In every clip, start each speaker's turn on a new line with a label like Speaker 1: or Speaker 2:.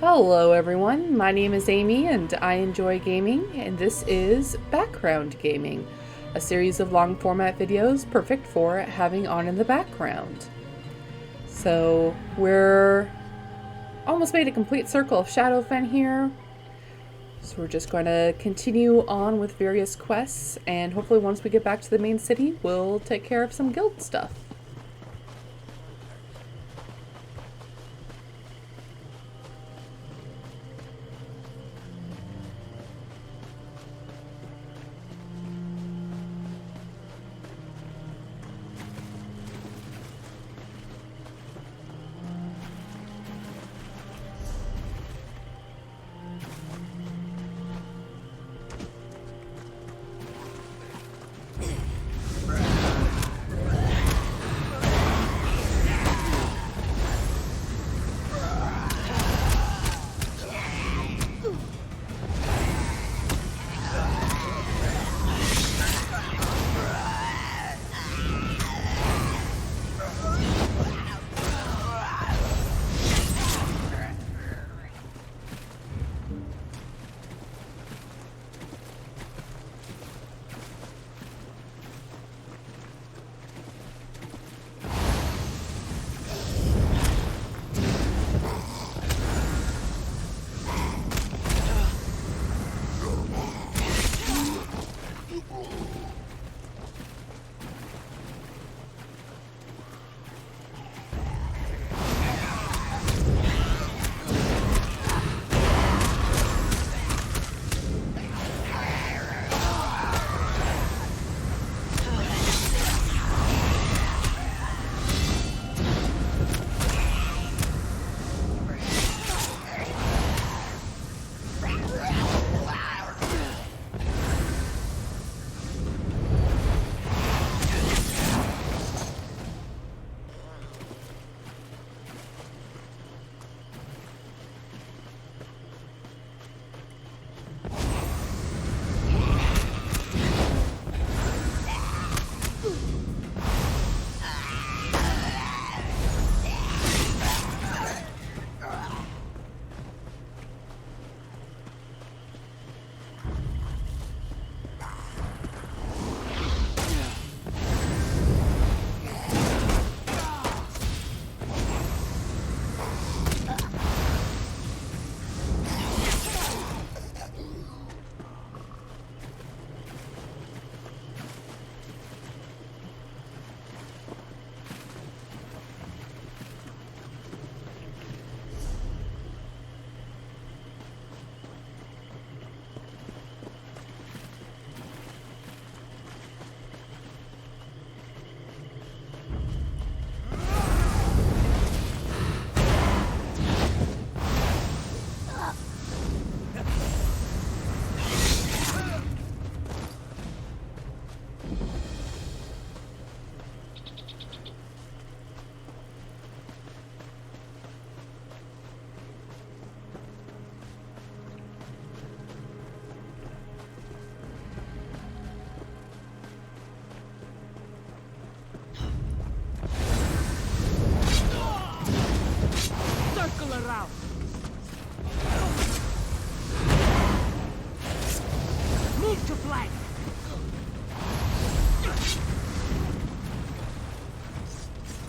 Speaker 1: Hello everyone, my name is Amy and I enjoy gaming, and this is Background Gaming, a series of long format videos perfect for having on in the background. So we're almost made a complete circle of Shadowfen here, so we're just going to continue on with various quests, and hopefully once we get back to the main city we'll take care of some guild stuff.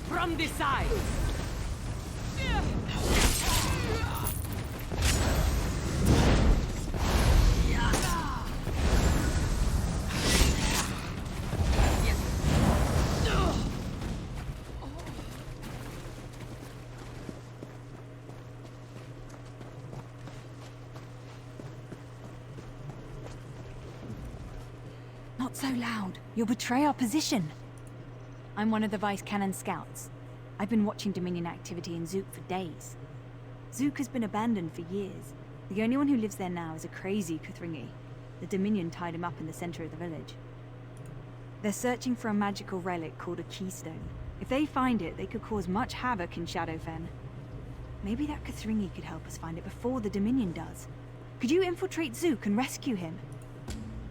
Speaker 2: From this side.
Speaker 3: Not so loud. You'll betray our position. I'm one of the Vice Cannon scouts. I've been watching Dominion activity in Zook for days. Zook has been abandoned for years. The only one who lives there now is a crazy Kuthringi. The Dominion tied him up in the center of the village. They're searching for a magical relic called a keystone. If they find it, they could cause much havoc in Shadowfen. Maybe that Kuthringi could help us find it before the Dominion does. Could you infiltrate Zook and rescue him?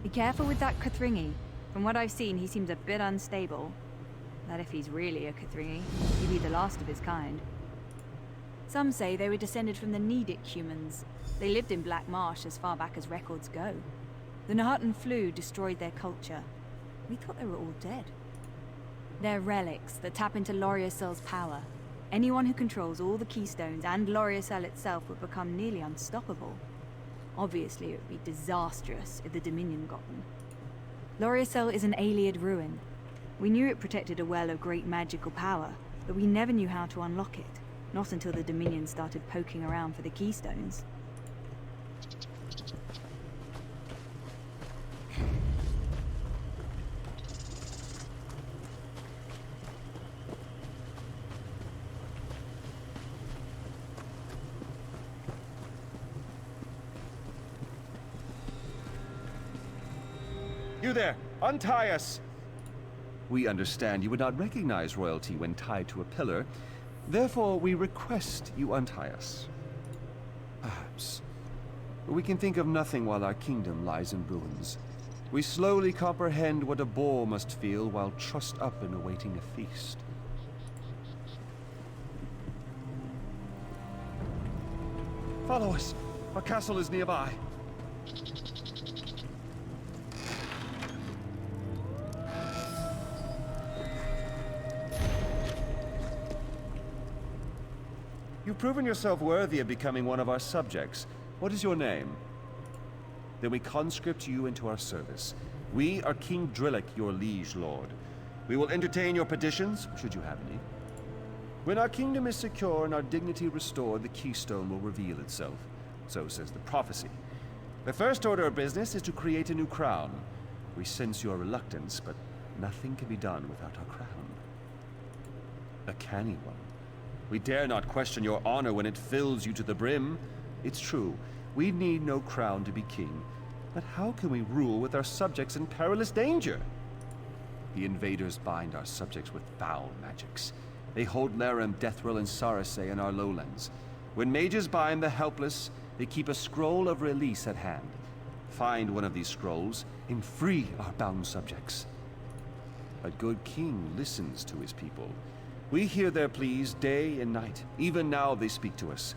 Speaker 3: Be careful with that Kuthringi. From what I've seen, he seems a bit unstable. That if he's really a Kuthringi, he'd be the last of his kind. Some say they were descended from the Nedic humans. They lived in Black Marsh as far back as records go. The Nahatan flu destroyed their culture. We thought they were all dead. They're relics that tap into Loriocel's power. Anyone who controls all the keystones and Loriocel itself would become nearly unstoppable. Obviously, it would be disastrous if the Dominion got them. Loriocel is an Ayleid ruin. We knew it protected a well of great magical power, but we never knew how to unlock it. Not until the Dominion started poking around for the keystones.
Speaker 4: You there! Untie us! We understand you would not recognize royalty when tied to a pillar. Therefore, we request you untie us. Perhaps. But we can think of nothing while our kingdom lies in ruins. We slowly comprehend what a boar must feel while trussed up and awaiting a feast. Follow us. Our castle is nearby. You've proven yourself worthy of becoming one of our subjects. What is your name? Then we conscript you into our service. We are King Drillick, your liege lord. We will entertain your petitions, should you have any. When our kingdom is secure and our dignity restored, the keystone will reveal itself. So says the prophecy. The first order of business is to create a new crown. We sense your reluctance, but nothing can be done without our crown. A canny one. We dare not question your honor when it fills you to the brim. It's true, we need no crown to be king. But how can we rule with our subjects in perilous danger? The invaders bind our subjects with foul magics. They hold Laram, Deathril, and Sarasay in our lowlands. When mages bind the helpless, they keep a scroll of release at hand. Find one of these scrolls and free our bound subjects. A good king listens to his people. We hear their pleas day and night. Even now they speak to us.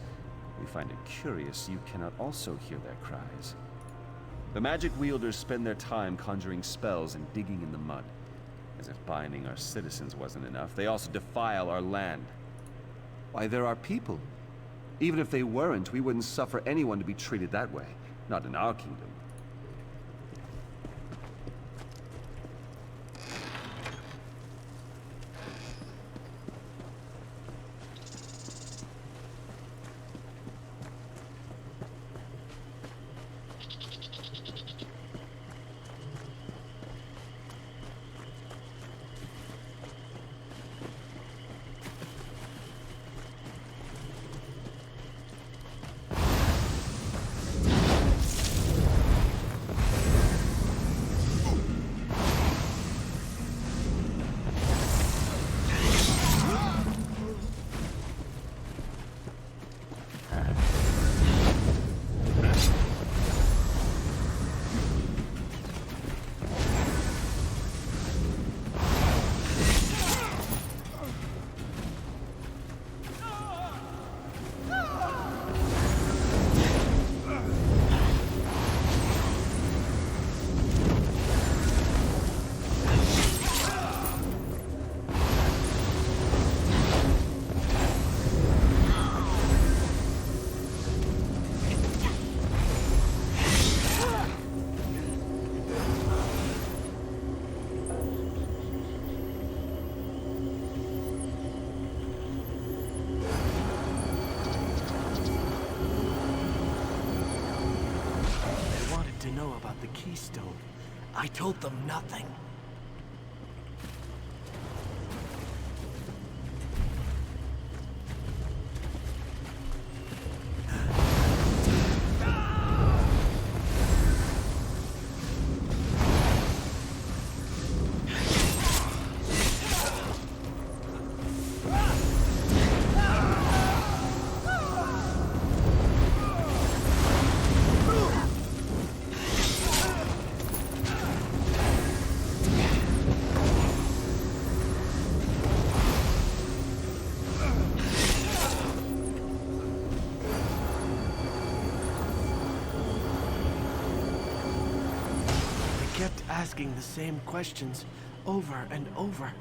Speaker 4: We find it curious you cannot also hear their cries. The magic wielders spend their time conjuring spells and digging in the mud. As if binding our citizens wasn't enough, they also defile our land. Why, they're our people. Even if they weren't, we wouldn't suffer anyone to be treated that way. Not in our kingdom.
Speaker 2: Keystone. I told them nothing. kept asking the same questions over and over.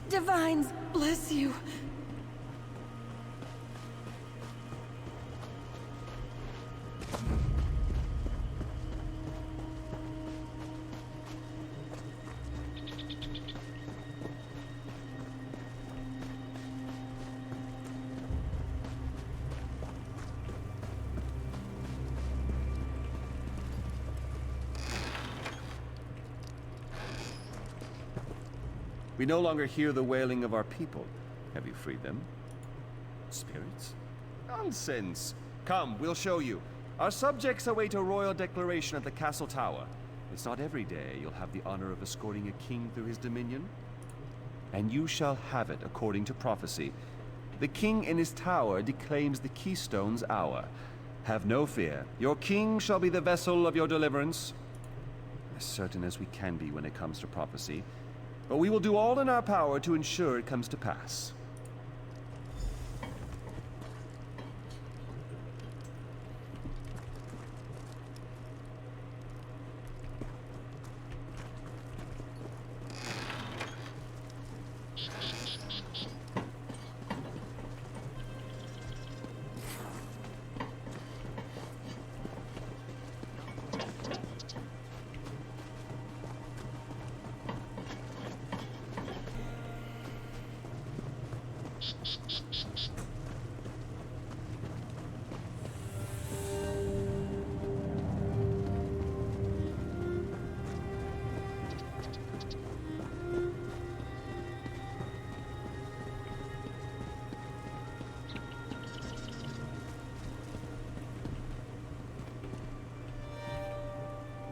Speaker 3: Divines, bless you.
Speaker 4: We no longer hear the wailing of our people. Have you freed them? Spirits? Nonsense! Come, we'll show you. Our subjects await a royal declaration at the castle tower. It's not every day you'll have the honor of escorting a king through his dominion. And you shall have it according to prophecy. The king in his tower declaims the keystone's hour. Have no fear. Your king shall be the vessel of your deliverance. As certain as we can be when it comes to prophecy. But we will do all in our power to ensure it comes to pass.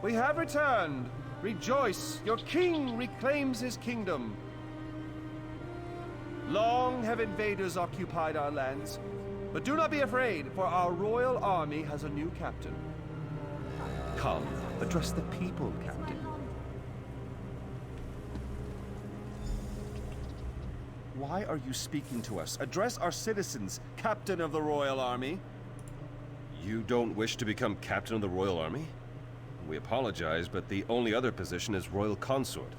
Speaker 4: We have returned! Rejoice! Your king reclaims his kingdom! Long have invaders occupied our lands, but do not be afraid, for our royal army has a new captain. Come, address the people, Captain. Why are you speaking to us? Address our citizens, Captain of the Royal Army.
Speaker 5: You don't wish to become Captain of the Royal Army? We apologize, but the only other position is Royal Consort.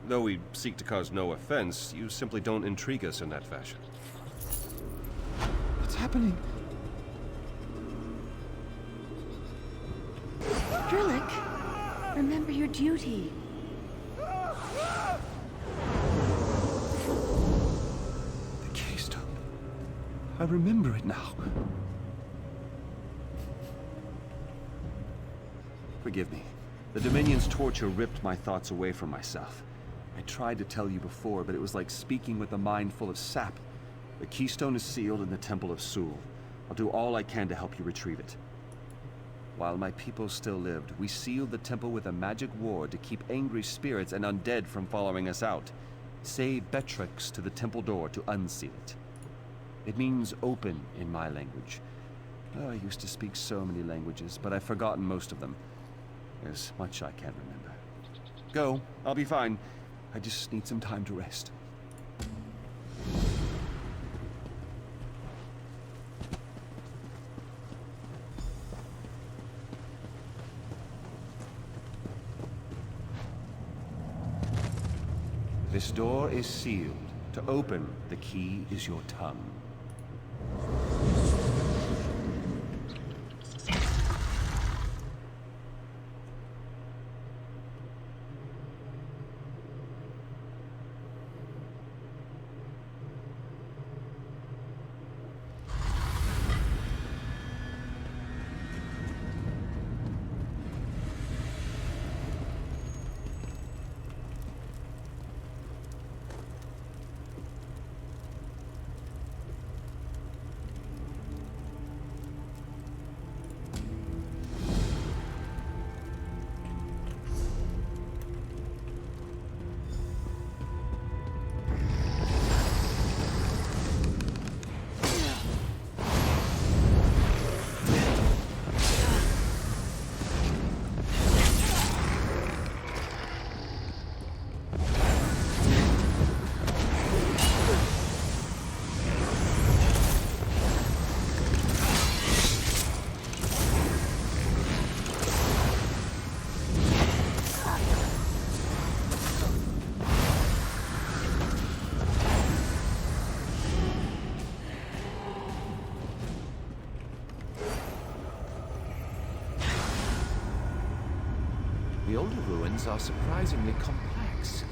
Speaker 5: Though we seek to cause no offense, you simply don't intrigue us in that fashion.
Speaker 4: What's happening?
Speaker 3: Drillick, remember your duty.
Speaker 4: The keystone. I remember it now. Forgive me. The Dominion's torture ripped my thoughts away from myself. I tried to tell you before, but it was like speaking with a mind full of sap. The keystone is sealed in the Temple of Sul. I'll do all I can to help you retrieve it. While my people still lived, we sealed the temple with a magic ward to keep angry spirits and undead from following us out. Say Betrix to the temple door to unseal it. It means open in my language. Oh, I used to speak so many languages, but I've forgotten most of them. There's much I can't remember. Go, I'll be fine. I just need some time to rest. This door is sealed. To open, the key is your tongue.
Speaker 6: The older ruins are surprisingly complex.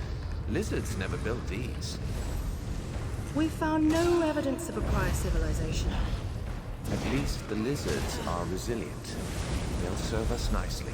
Speaker 6: Lizards never built these.
Speaker 7: We found no evidence of a prior civilization.
Speaker 6: At least the lizards are resilient. They'll serve us nicely.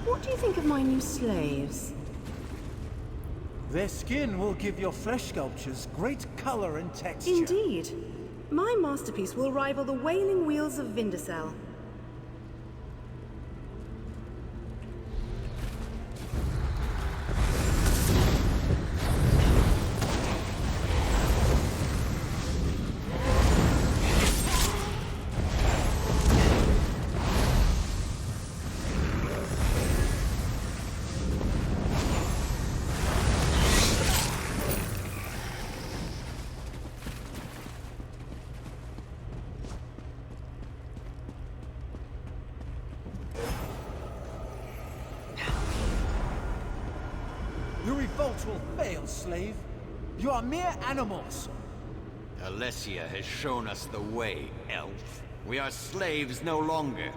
Speaker 7: What do you think of my new slaves?
Speaker 2: Their skin will give your flesh sculptures great color and texture.
Speaker 7: Indeed. My masterpiece will rival the wailing wheels of Vindicel.
Speaker 2: Your revolt will fail, slave. You are mere animals.
Speaker 8: Alessia has shown us the way, elf. We are slaves no longer.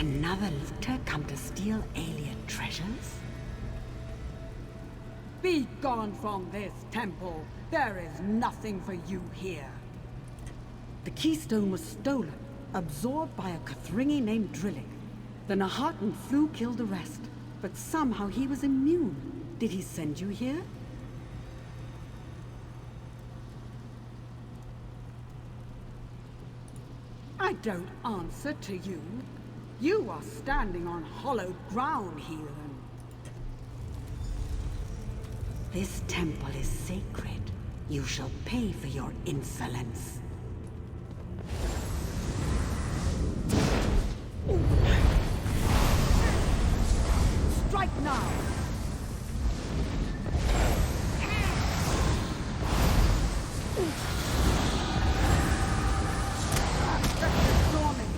Speaker 9: Another looter come to steal alien treasures?
Speaker 10: Be gone from this temple. There is nothing for you here. The keystone was stolen, absorbed by a Kothringi named Drillick. The Nahatan flu killed the rest, but somehow he was immune. Did he send you here? I don't answer to you. You are standing on hollowed ground, heathen.
Speaker 9: This temple is sacred. You shall pay for your insolence.
Speaker 10: Strike now!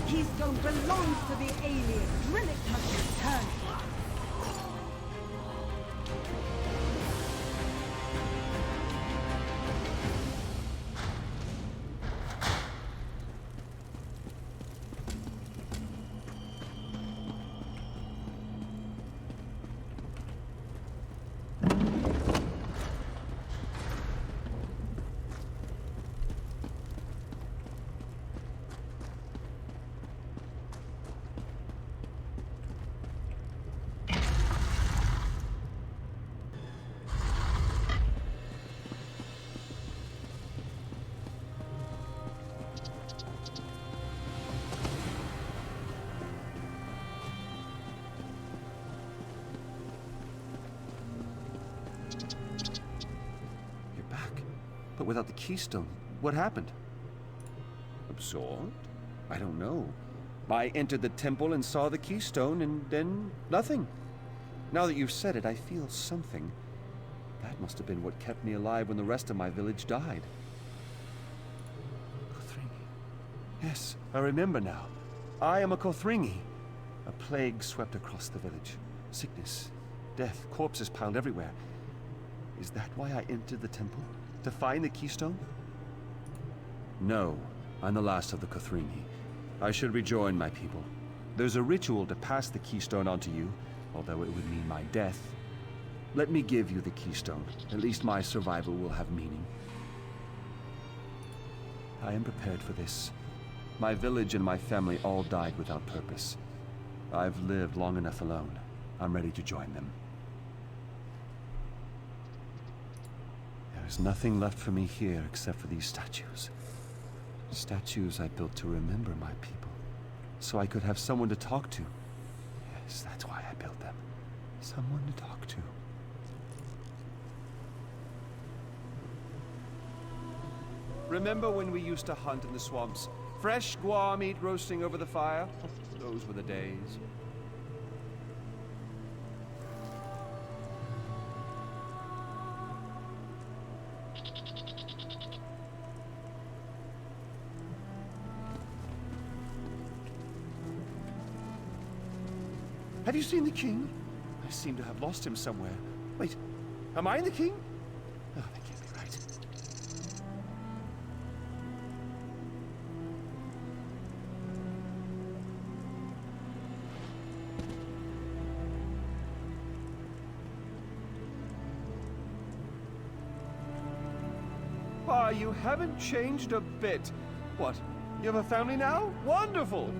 Speaker 10: Keystone belongs to the alien. Drillick must return it.
Speaker 4: But without the keystone, what happened? Absorbed? I don't know. I entered the temple and saw the keystone, and then nothing. Now that you've said it, I feel something. That must have been what kept me alive when the rest of my village died. Kothringi. Yes, I remember now. I am a Kothringi. A plague swept across the village. Sickness, death, corpses piled everywhere. Is that why I entered the temple? To find the keystone? No, I'm the last of the Kothringi. I should rejoin my people. There's a ritual to pass the keystone on to you, although it would mean my death. Let me give you the keystone. At least my survival will have meaning. I am prepared for this. My village and my family all died without purpose. I've lived long enough alone. I'm ready to join them. There's nothing left for me here except for these statues. Statues I built to remember my people, so I could have someone to talk to. Yes, that's why I built them. Someone to talk to. Remember when we used to hunt in the swamps? Fresh guar meat roasting over the fire? Those were the days. Have you seen the king? I seem to have lost him somewhere. Wait, am I the king? Oh, that can't be right. Why, you haven't changed a bit. What, you have a family now? Wonderful!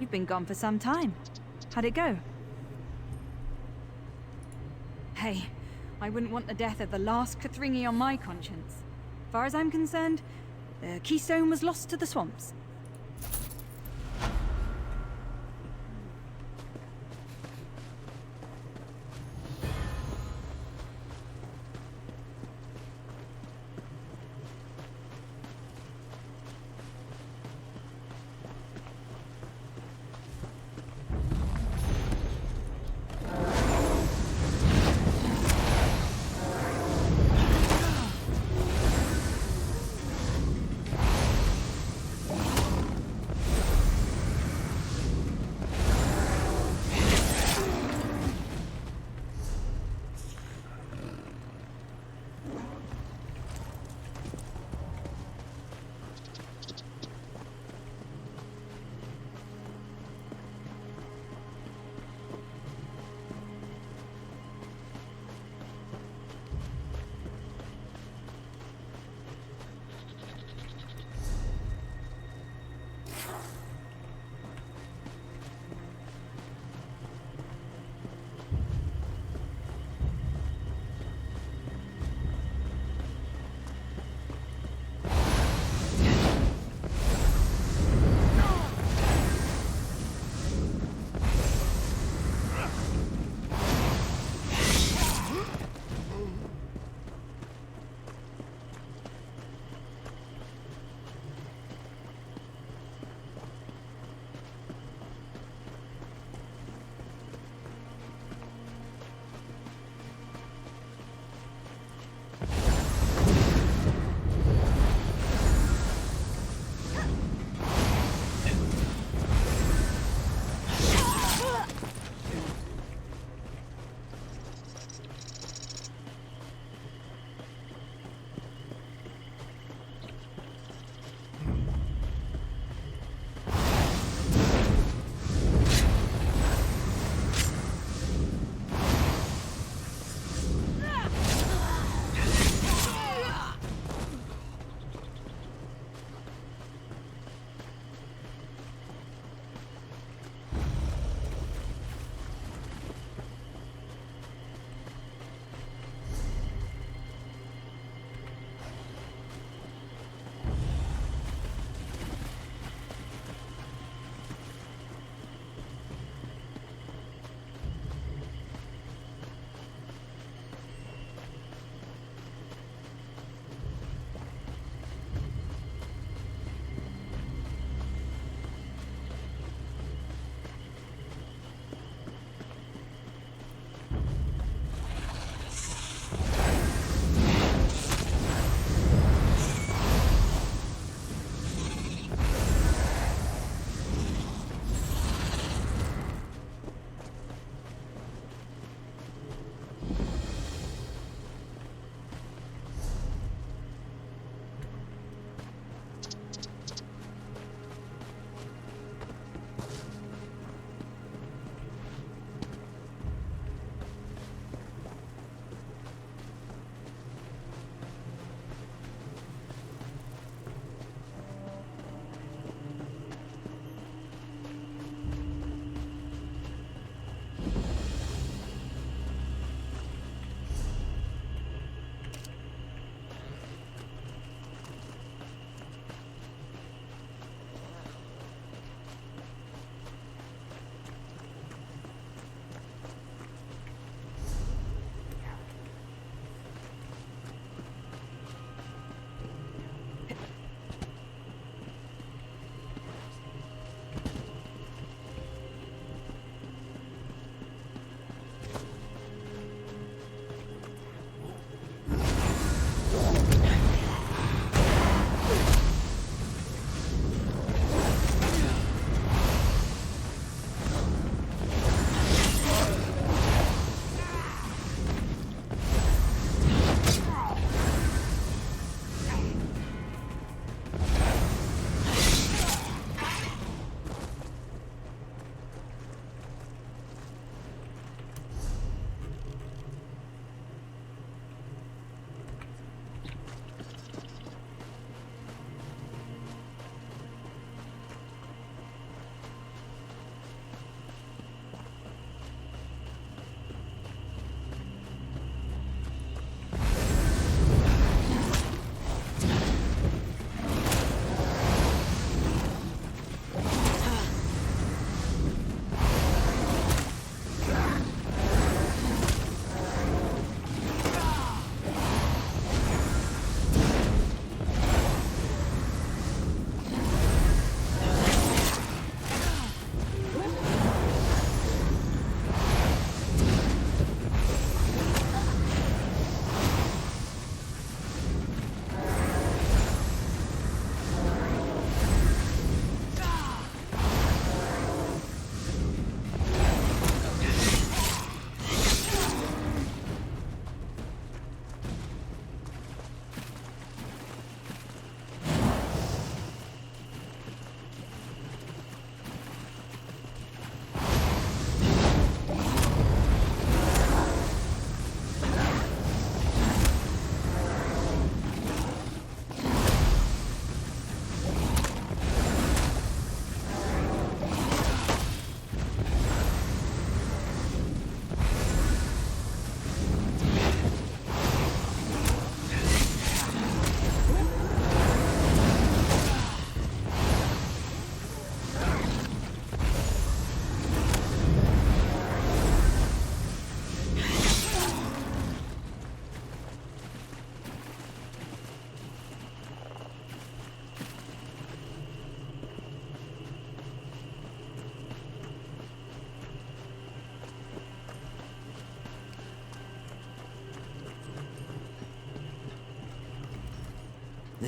Speaker 3: you've been gone for some time. How'd it go? Hey, I wouldn't want the death of the last Cathringi on my conscience. As far as I'm concerned, the keystone was lost to the swamps.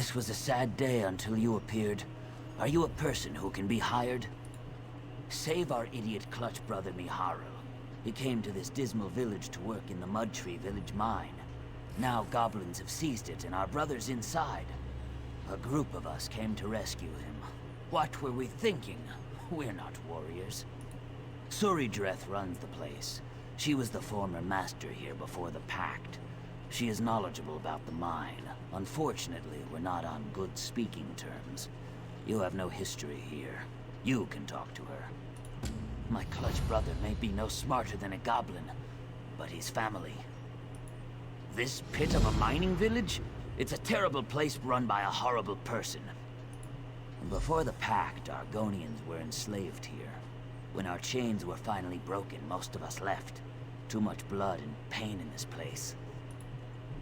Speaker 11: This was a sad day until you appeared. Are you a person who can be hired? Save our idiot clutch brother Miharil. He came to this dismal village to work in the Mud Tree village mine. Now goblins have seized it and our brother's inside. A group of us came to rescue him. What were we thinking? We're not warriors. Suridreth runs the place. She was the former master here before the Pact. She is knowledgeable about the mine. Unfortunately, we're not on good speaking terms. You have no history here. You can talk to her. My clutch brother may be no smarter than a goblin, but he's family. This pit of a mining village? It's a terrible place run by a horrible person. Before the Pact, Argonians were enslaved here. When our chains were finally broken, most of us left. Too much blood and pain in this place.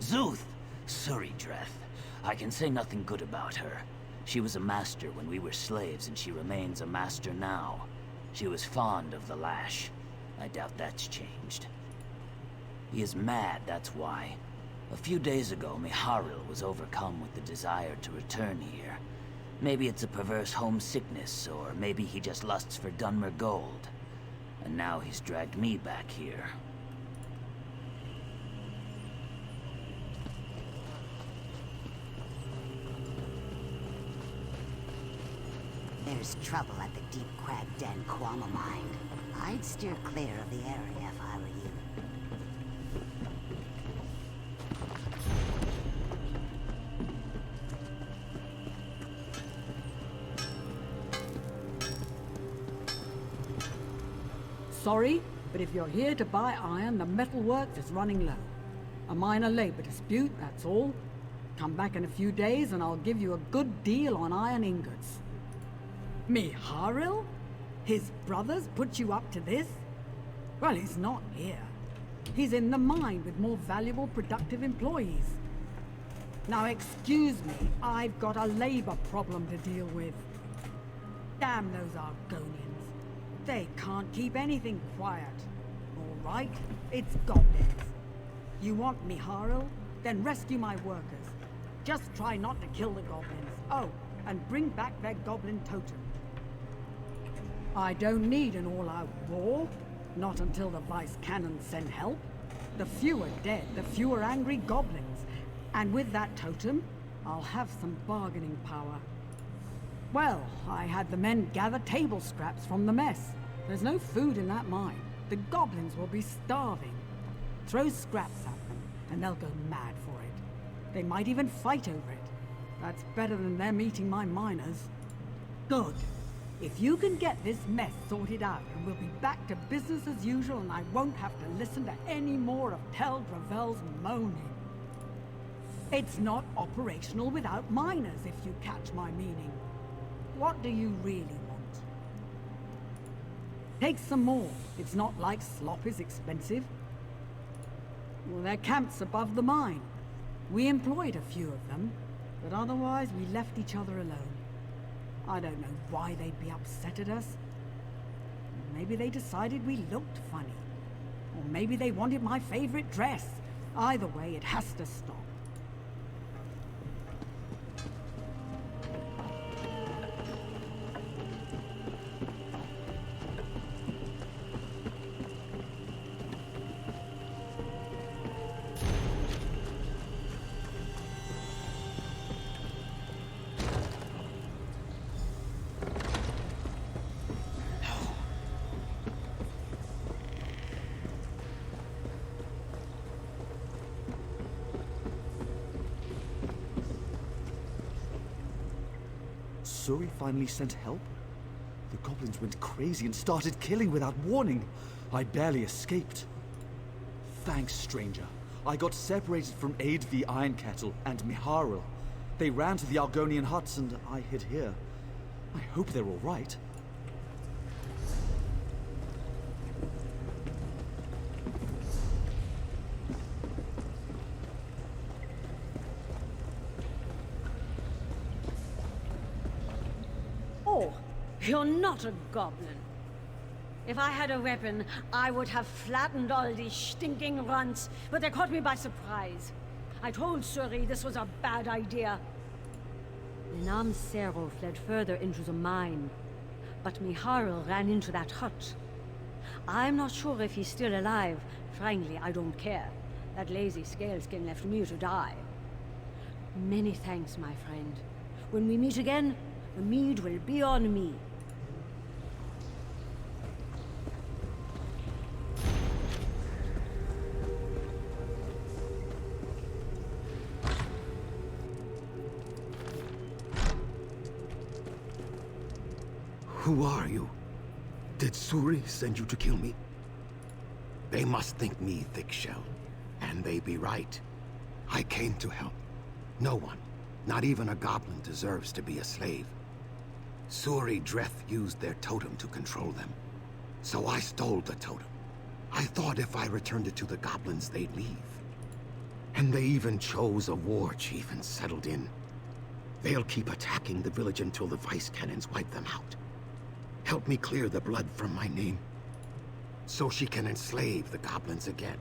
Speaker 11: Zuth! Suridreth. I can say nothing good about her. She was a master when we were slaves, and she remains a master now. She was fond of the lash. I doubt that's changed. He is mad, that's why. A few days ago, Miharil was overcome with the desire to return here. Maybe it's a perverse homesickness, or maybe he just lusts for Dunmer gold. And now he's dragged me back here.
Speaker 9: There's trouble at the Deep Crag Den Quama mine. I'd steer clear of the area if I were you.
Speaker 10: Sorry, but if you're here to buy iron, the metalworks is running low. A minor labor dispute, that's all. Come back in a few days and I'll give you a good deal on iron ingots. Miharil? His brothers put you up to this? Well, he's not here. He's in the mine with more valuable, productive employees. Now excuse me, I've got a labor problem to deal with. Damn those Argonians. They can't keep anything quiet. All right, it's goblins. You want Miharil? Then rescue my workers. Just try not to kill the goblins. Oh, and bring back their goblin totem. I don't need an all-out war. Not until the Vice Cannons send help. The fewer dead, the fewer angry goblins. And with that totem, I'll have some bargaining power. Well, I had the men gather table scraps from the mess. There's no food in that mine. The goblins will be starving. Throw scraps at them, and they'll go mad for it. They might even fight over it. That's better than them eating my miners. Good. If you can get this mess sorted out, and we'll be back to business as usual, and I won't have to listen to any more of Tel Gravel's moaning. It's not operational without miners, if you catch my meaning. What do you really want? Take some more. It's not like slop is expensive. Well, their camp's above the mine. We employed a few of them, but otherwise we left each other alone. I don't know why they'd be upset at us. Maybe they decided we looked funny. Or maybe they wanted my favorite dress. Either way, it has to stop.
Speaker 12: Suri finally sent help? The goblins went crazy and started killing without warning. I barely escaped. Thanks, stranger. I got separated from Aid the Iron Kettle and Miharil. They ran to the Argonian huts and I hid here. I hope they're all right.
Speaker 13: You're not a goblin. If I had a weapon, I would have flattened all these stinking runts, but they caught me by surprise. I told Suri this was a bad idea. Enam Sero fled further into the mine, but Miharil ran into that hut. I'm not sure if he's still alive. Frankly, I don't care. That lazy scaleskin left me to die. Many thanks, my friend. When we meet again, the mead will be on me.
Speaker 14: Who are you? Did Suri send you to kill me? They must think me thick-shelled, and they be right. I came to help. No one, not even a goblin, deserves to be a slave. Suri Dreth used their totem to control them. So I stole the totem. I thought if I returned it to the goblins, they'd leave. And they even chose a war chief and settled in. They'll keep attacking the village until the vice cannons wipe them out. Help me clear the blood from my name, so she can enslave the goblins again.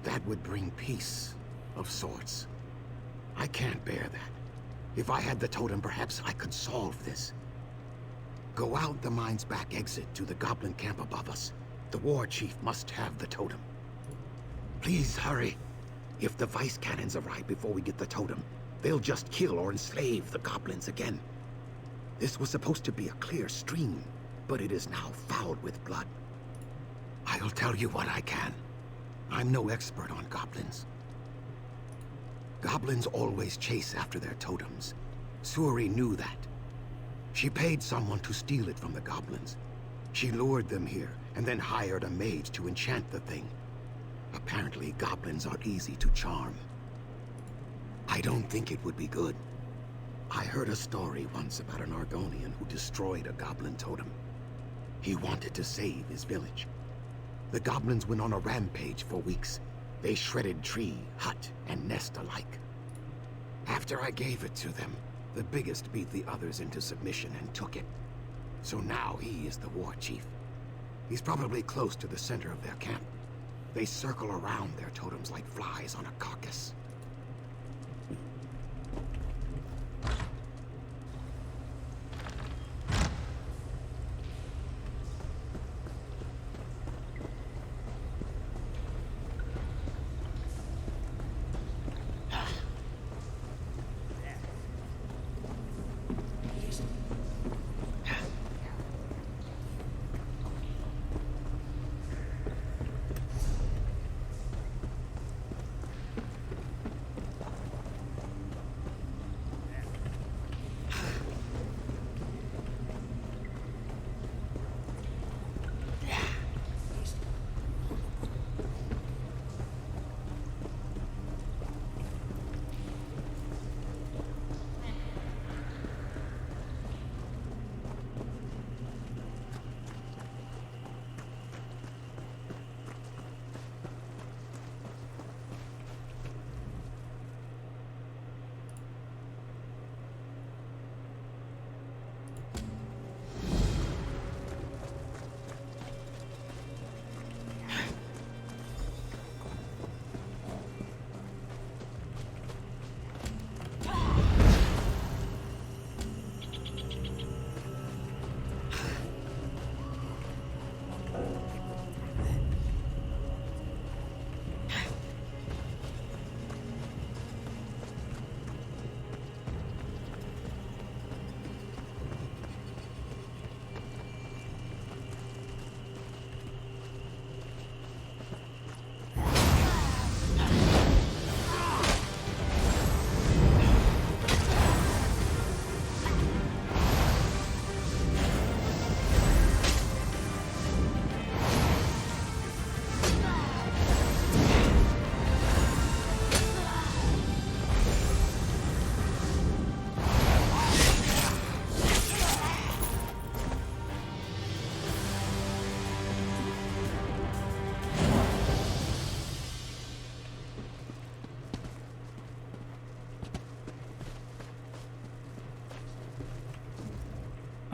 Speaker 14: That would bring peace, of sorts. I can't bear that. If I had the totem, perhaps I could solve this. Go out the mine's back exit to the goblin camp above us. The war chief must have the totem. Please hurry. If the vice cannons arrive before we get the totem, they'll just kill or enslave the goblins again. This was supposed to be a clear stream, but it is now fouled with blood. I'll tell you what I can. I'm no expert on goblins. Goblins always chase after their totems. Suri knew that. She paid someone to steal it from the goblins. She lured them here, and then hired a mage to enchant the thing. Apparently, goblins are easy to charm. I don't think it would be good. I heard a story once about an Argonian who destroyed a goblin totem. He wanted to save his village. The goblins went on a rampage for weeks. They shredded tree, hut, and nest alike. After I gave it to them, the biggest beat the others into submission and took it. So now he is the war chief. He's probably close to the center of their camp. They circle around their totems like flies on a carcass.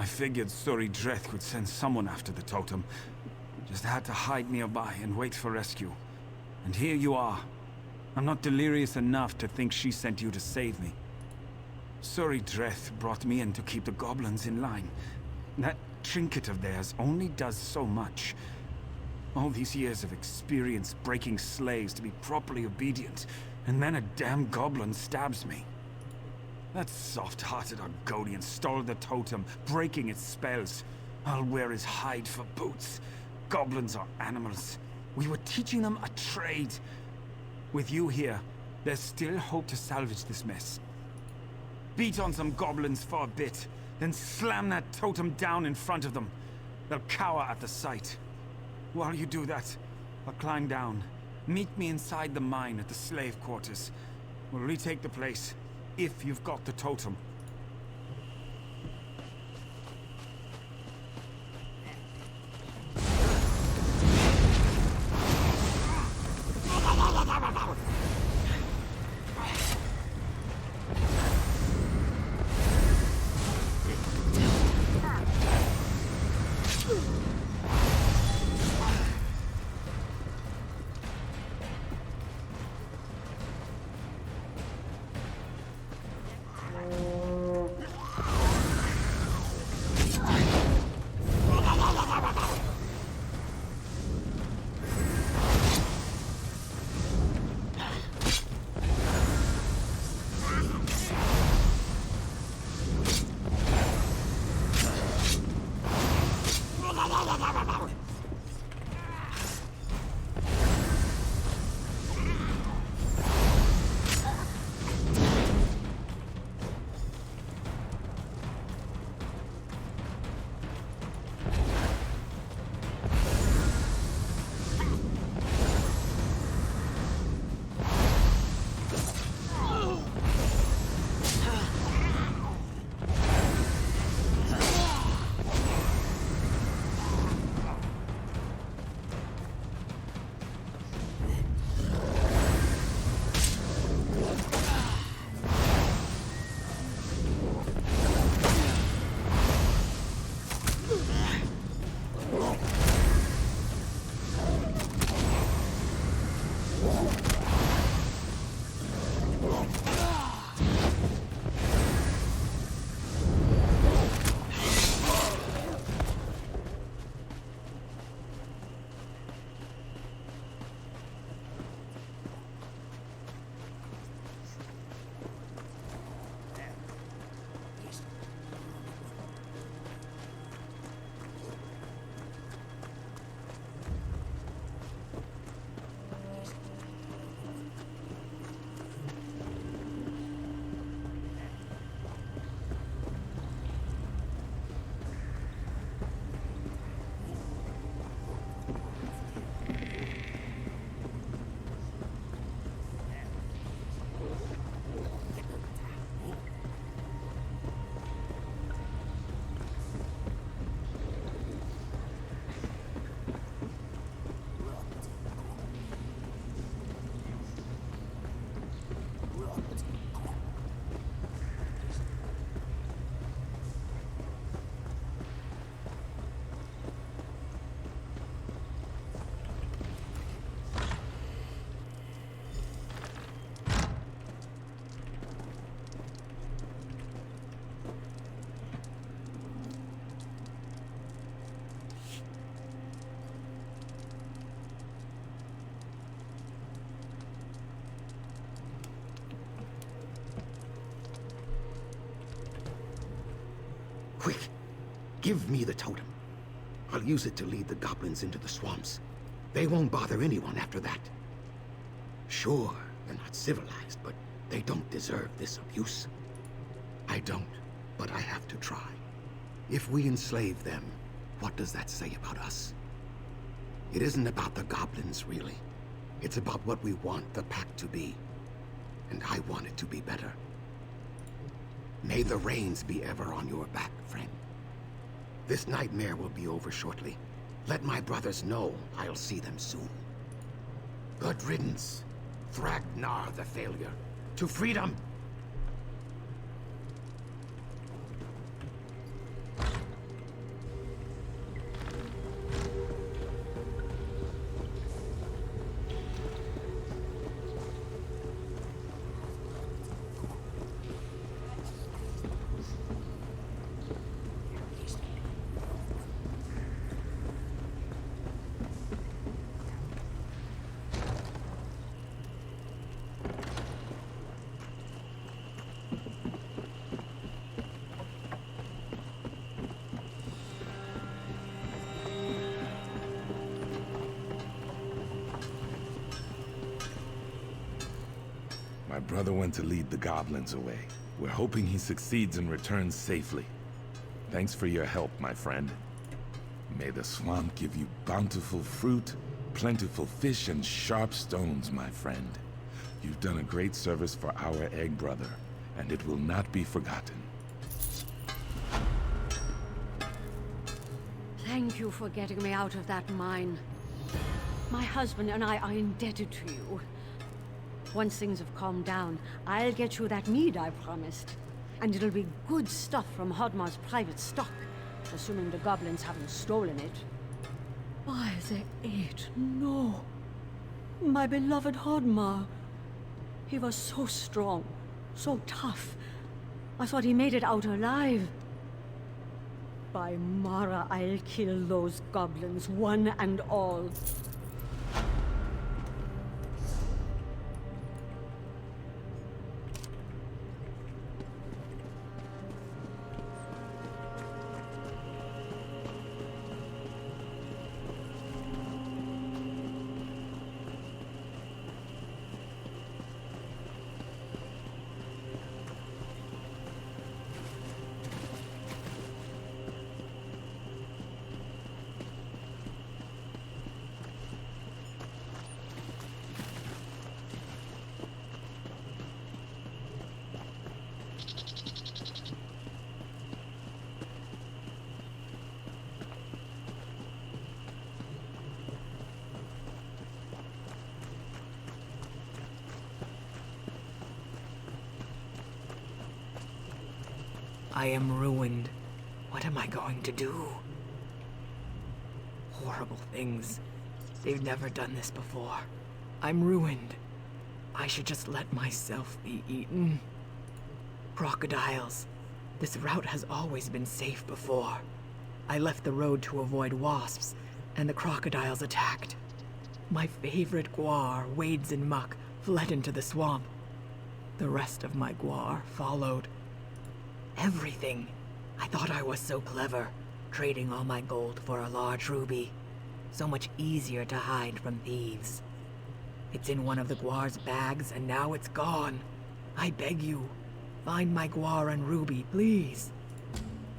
Speaker 15: I figured Suri Dreth would send someone after the totem. Just had to hide nearby and wait for rescue. And here you are. I'm not delirious enough to think she sent you to save me. Suri Dreth brought me in to keep the goblins in line. That trinket of theirs only does so much. All these years of experience breaking slaves to be properly obedient, and then a damn goblin stabs me. That soft-hearted Argonian stole the totem, breaking its spells. I'll wear his hide for boots. Goblins are animals. We were teaching them a trade. With you here, there's still hope to salvage this mess. Beat on some goblins for a bit, then slam that totem down in front of them. They'll cower at the sight. While you do that, I'll climb down. Meet me inside the mine at the slave quarters. We'll retake the place, if you've got the totem.
Speaker 14: Quick! Give me the totem. I'll use it to lead the goblins into the swamps. They won't bother anyone after that. Sure, they're not civilized, but they don't deserve this abuse. I don't, but I have to try. If we enslave them, what does that say about us? It isn't about the goblins, really. It's about what we want the pact to be. And I want it to be better. May the rains be ever on your back, friend. This nightmare will be over shortly. Let my brothers know I'll see them soon. Good riddance, Thragnar the Failure. To freedom!
Speaker 16: My brother went to lead the goblins away. We're hoping he succeeds and returns safely. Thanks for your help, my friend. May the swamp give you bountiful fruit, plentiful fish, and sharp stones, my friend. You've done a great service for our egg brother, and it will not be forgotten.
Speaker 13: Thank you for getting me out of that mine. My husband and I are indebted to you. Once things have calmed down, I'll get you that mead I promised. And it'll be good stuff from Hodmar's private stock, assuming the goblins haven't stolen it.
Speaker 10: By the eight, no. My beloved Hodmar. He was so strong, so tough. I thought he made it out alive. By Mara, I'll kill those goblins, one and all.
Speaker 17: I am ruined. What am I going to do? Horrible things. They've never done this before. I'm ruined. I should just let myself be eaten. Crocodiles. This route has always been safe before. I left the road to avoid wasps, and the crocodiles attacked. My favorite guar, wades in muck, fled into the swamp. The rest of my guar followed. Everything. I thought I was so clever, trading all my gold for a large ruby. So much easier to hide from thieves. It's in one of the guar's bags, and now it's gone. I beg you, find my guar and ruby, please.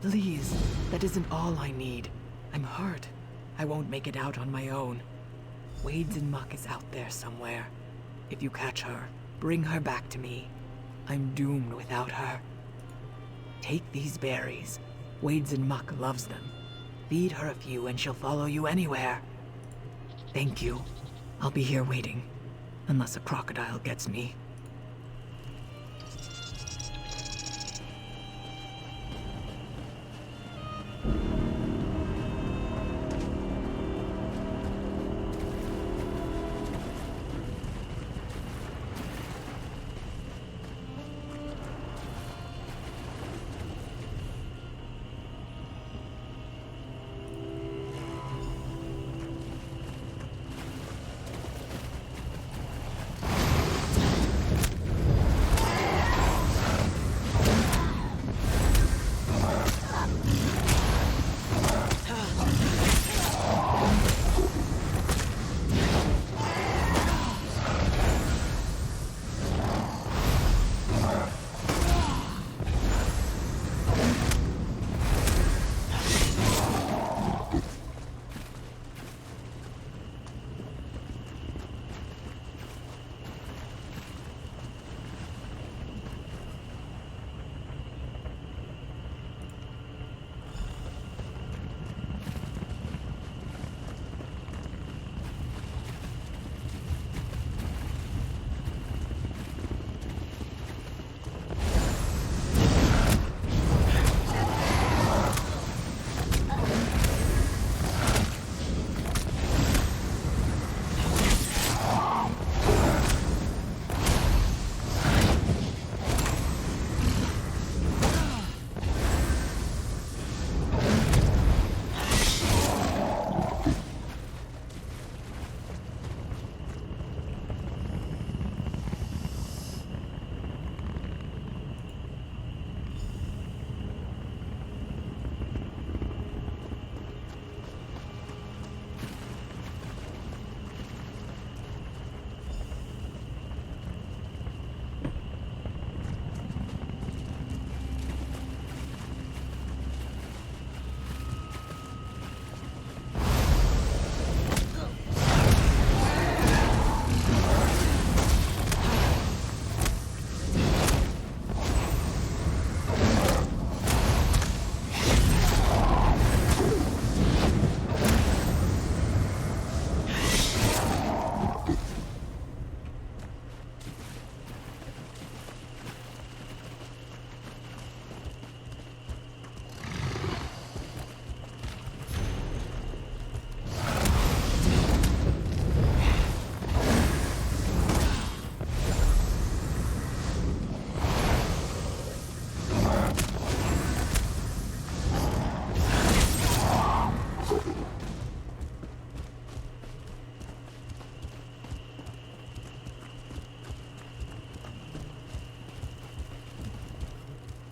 Speaker 17: Please, that isn't all I need. I'm hurt. I won't make it out on my own. Wades and Muck is out there somewhere. If you catch her, bring her back to me. I'm doomed without her. Take these berries. Wades and Muck loves them. Feed her a few and she'll follow you anywhere. Thank you. I'll be here waiting. Unless a crocodile gets me.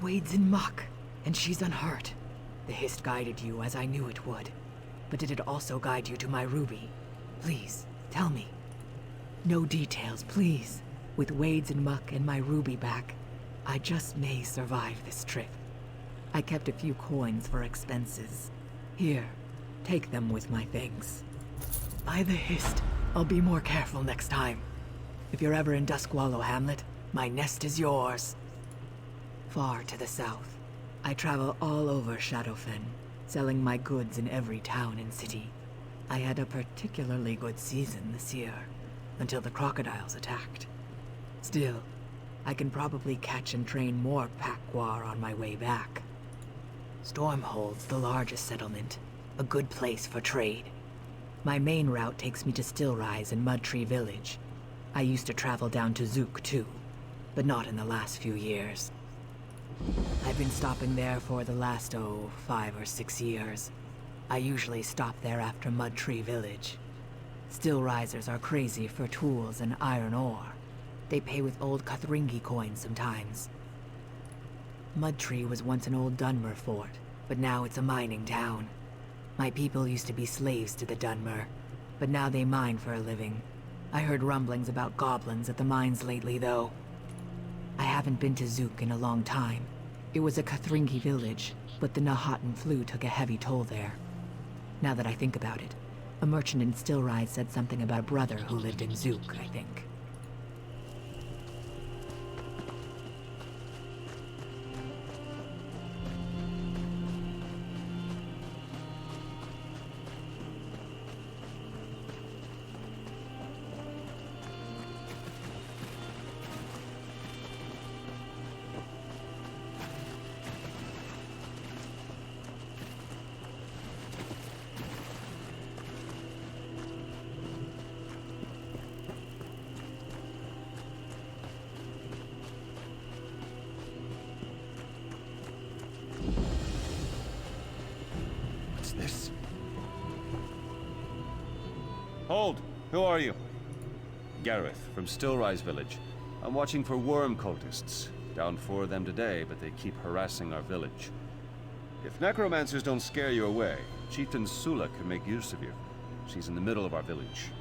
Speaker 17: wades in muck, and she's unhurt. The Hist guided you as I knew it would. But did it also guide you to my ruby? Please, tell me. No details, please. With wades in muck and my ruby back, I just may survive this trip. I kept a few coins for expenses. Here, take them with my things. By the Hist, I'll be more careful next time. If you're ever in Duskwallow Hamlet, my nest is yours. Far to the south, I travel all over Shadowfen, selling my goods in every town and city. I had a particularly good season this year, until the crocodiles attacked. Still, I can probably catch and train more pack guar on my way back. Stormhold's the largest settlement, a good place for trade. My main route takes me to Stillrise and Mudtree Village. I used to travel down to Zook too, but not in the last few years. I've been stopping there for the last, 5 or 6 years. I usually stop there after Mudtree Village. Stillrisers are crazy for tools and iron ore. They pay with old Kathringi coins sometimes. Mudtree was once an old Dunmer fort, but now it's a mining town. My people used to be slaves to the Dunmer, but now they mine for a living. I heard rumblings about goblins at the mines lately, though. I haven't been to Zook in a long time. It was a Kathringi village, but the Nahatan flu took a heavy toll there. Now that I think about it, a merchant in Stillrise said something about a brother who lived in Zook, I think.
Speaker 4: This?
Speaker 5: Hold! Who are you? Gareth, from Stillrise Village. I'm watching for worm cultists. Down 4 of them today, but they keep harassing our village. If necromancers don't scare you away, Chieftain Sula could make use of you. She's in the middle of our village.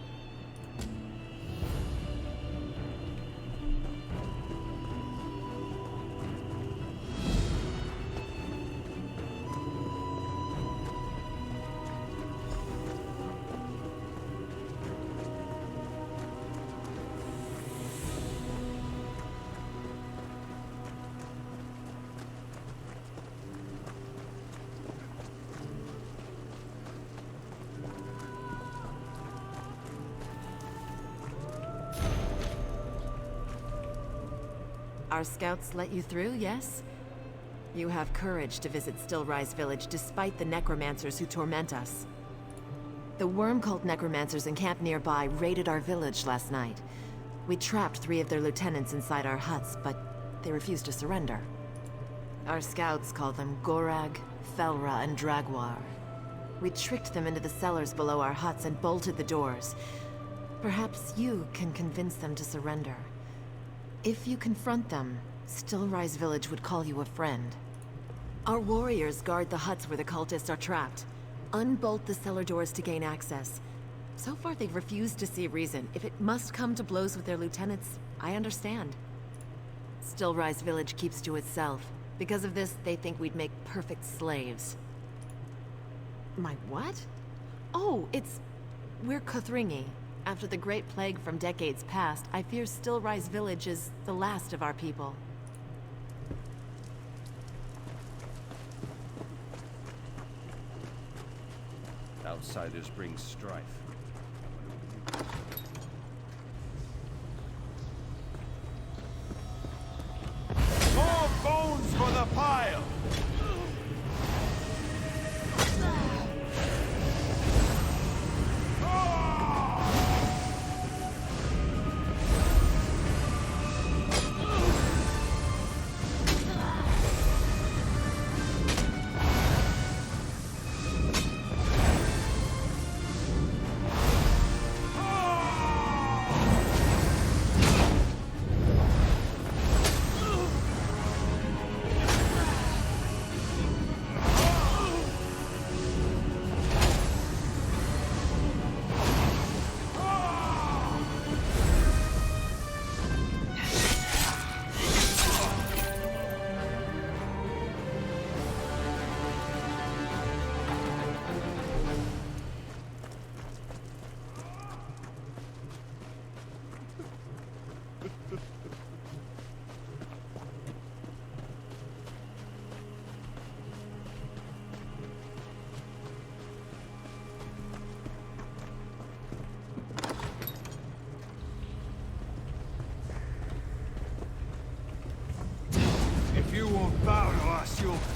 Speaker 18: Our scouts let you through, yes? You have courage to visit Stillrise Village despite the necromancers who torment us. The worm cult necromancers encamped nearby raided our village last night. We trapped 3 of their lieutenants inside our huts, but they refused to surrender. Our scouts call them Gorag, Felra, and Dragwar. We tricked them into the cellars below our huts and bolted the doors. Perhaps you can convince them to surrender. If you confront them, Stillrise Village would call you a friend. Our warriors guard the huts where the cultists are trapped. Unbolt the cellar doors to gain access. So far they've refused to see reason. If it must come to blows with their lieutenants, I understand. Stillrise Village keeps to itself. Because of this, they think we'd make perfect slaves. My what? Oh, we're Kathringi. After the Great Plague from decades past, I fear Stillrise Village is the last of our people.
Speaker 5: Outsiders bring strife.
Speaker 2: More bones for the pile!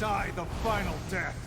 Speaker 2: die the final death.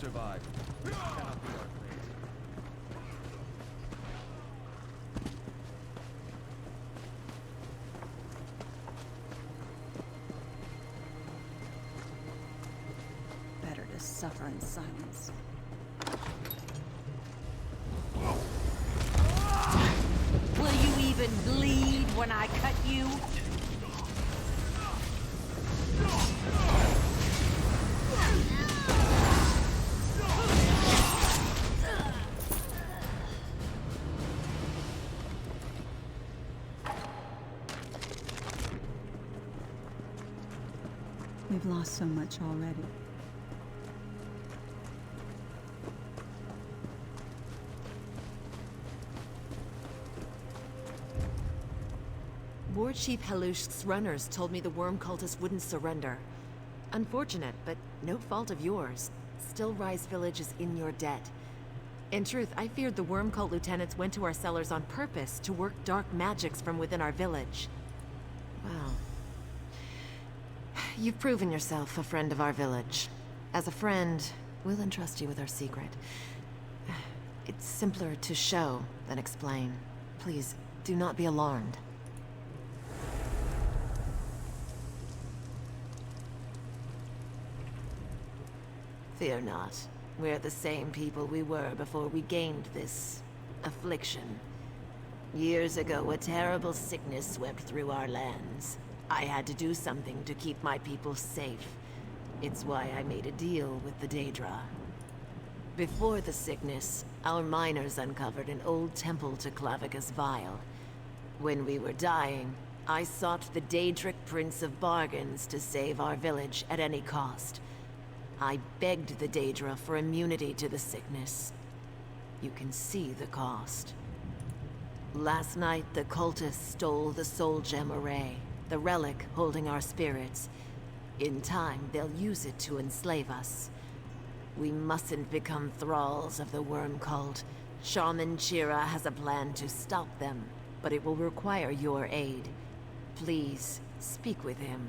Speaker 4: Survive. This cannot be our fate.
Speaker 3: Better to suffer in silence.
Speaker 13: Will you even bleed when I cut you?
Speaker 3: We've lost so much already.
Speaker 18: War Chief Halush's runners told me the worm cultists wouldn't surrender. Unfortunate, but no fault of yours. Still Rise Village is in your debt. In truth, I feared the worm cult lieutenants went to our cellars on purpose to work dark magics from within our village. Well, you've proven yourself a friend of our village. As a friend, we'll entrust you with our secret. It's simpler to show than explain. Please, do not be alarmed. Fear not. We're the same people we were before we gained this affliction. Years ago, a terrible sickness swept through our lands. I had to do something to keep my people safe. It's why I made a deal with the Daedra. Before the sickness, our miners uncovered an old temple to Clavicus Vile. When we were dying, I sought the Daedric Prince of Bargains to save our village at any cost. I begged the Daedra for immunity to the sickness. You can see the cost. Last night, the cultists stole the Soul Gem Array, the relic holding our spirits. In time, they'll use it to enslave us. We mustn't become thralls of the worm cult. Shaman Chira has a plan to stop them, but it will require your aid. Please, speak with him.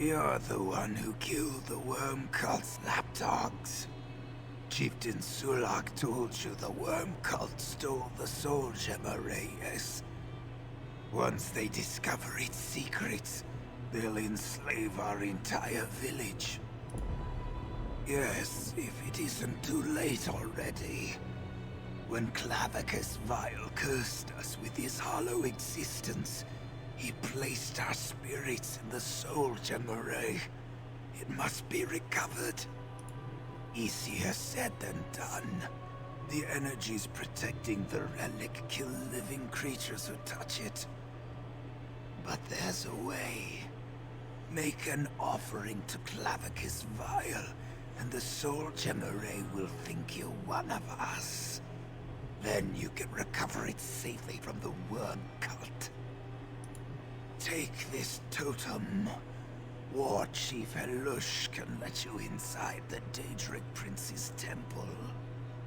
Speaker 19: You're the one who killed the worm cult's lapdogs. Chieftain Sulak told you the worm cult stole the Soul Gem Array, yes? Once they discover its secrets, they'll enslave our entire village. Yes, if it isn't too late already. When Clavicus Vile cursed us with his hollow existence, he placed our spirits in the Soul Gem Array. It must be recovered. Easier said than done. The energies protecting the relic kill living creatures who touch it. But there's a way. Make an offering to Clavicus Vile, and the Soul Gem Array will think you're one of us. Then you can recover it safely from the worm cult. Take this totem. War Chief Halush can let you inside the Daedric Prince's temple.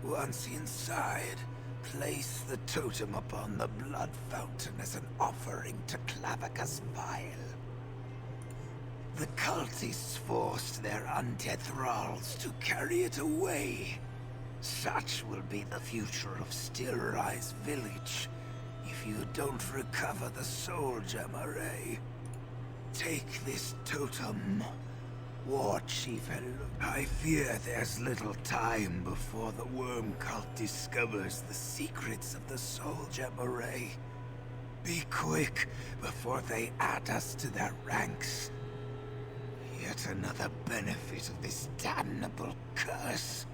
Speaker 19: Once inside, place the totem upon the blood fountain as an offering to Clavicus Vile. The cultists forced their undead thralls to carry it away. Such will be the future of Still Rise Village if you don't recover the Soul Gem Array. Take this totem, War Chief Halush. I fear there's little time before the worm cult discovers the secrets of the Soul Gem Array. Be quick before they add us to their ranks. Yet another benefit of this damnable curse.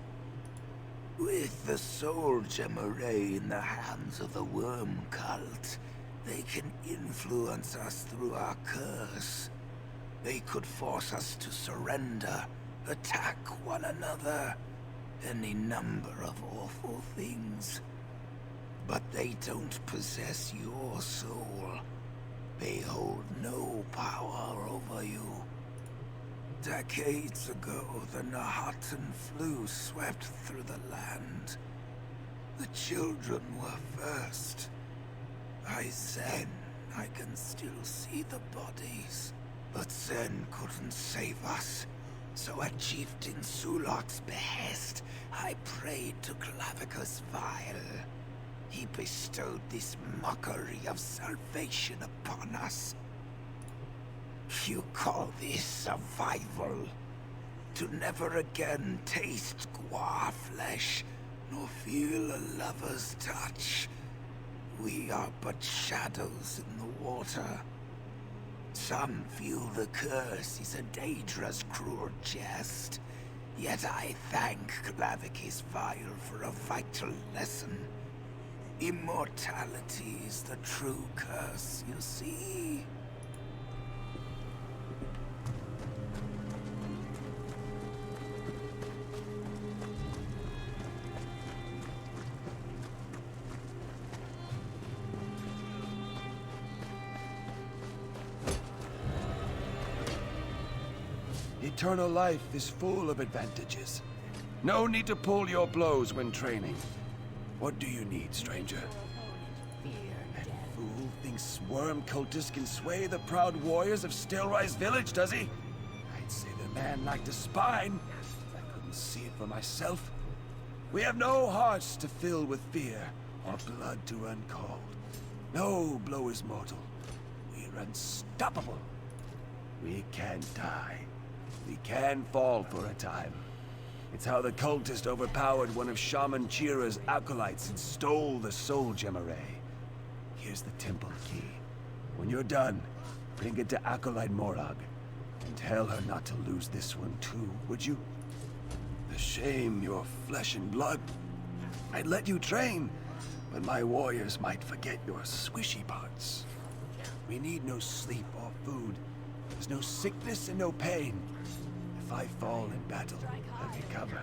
Speaker 19: With the soul gemmeray in the hands of the worm cult, they can influence us through our curse. They could force us to surrender, attack one another, any number of awful things. But they don't possess your soul. They hold no power over you. Decades ago, the Nahatan flu swept through the land. The children were first. By Zen, I can still see the bodies. But Zen couldn't save us. So at Chieftain Sulak's behest, I prayed to Clavicus Vile. He bestowed this mockery of salvation upon us. You call this survival? To never again taste guar flesh, nor feel a lover's touch. We are but shadows in the water. Some feel the curse is a dangerous, cruel jest. Yet I thank Clavicus Vile for a vital lesson. Immortality is the true curse, you see.
Speaker 4: Eternal life is full of advantages. No need to pull your blows when training. What do you need, stranger? That fool thinks worm cultists can sway the proud warriors of Stillrise Village, does he? I'd say the man lacked a spine. I couldn't see it for myself. We have no hearts to fill with fear, or blood to run cold. No blow is mortal. We're unstoppable. We can die. We can fall for a time. It's how the cultist overpowered one of Shaman Chira's acolytes and stole the soul gemmeray. Here's the temple key. When you're done, bring it to Acolyte Morag. And tell her not to lose this one too, would you? The shame you're flesh and blood. I'd let you train, but my warriors might forget your swishy parts. We need no sleep or food. There's no sickness and no pain. If I fall in battle, I'll recover.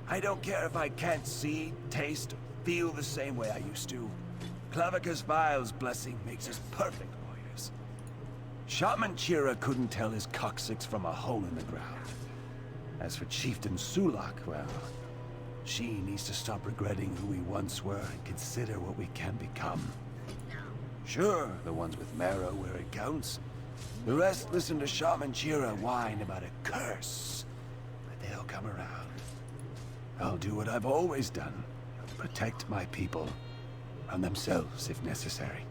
Speaker 4: I don't care if I can't see, taste, feel the same way I used to. Clavicus Vile's blessing makes us perfect warriors. Shaman Chira couldn't tell his coccyx from a hole in the ground. As for Chieftain Sulak, well, she needs to stop regretting who we once were and consider what we can become. Sure, the ones with marrow where it counts. The rest listen to Shaman Chira whine about a curse. But they'll come around. I'll do what I've always done. Protect my people. From themselves, if necessary.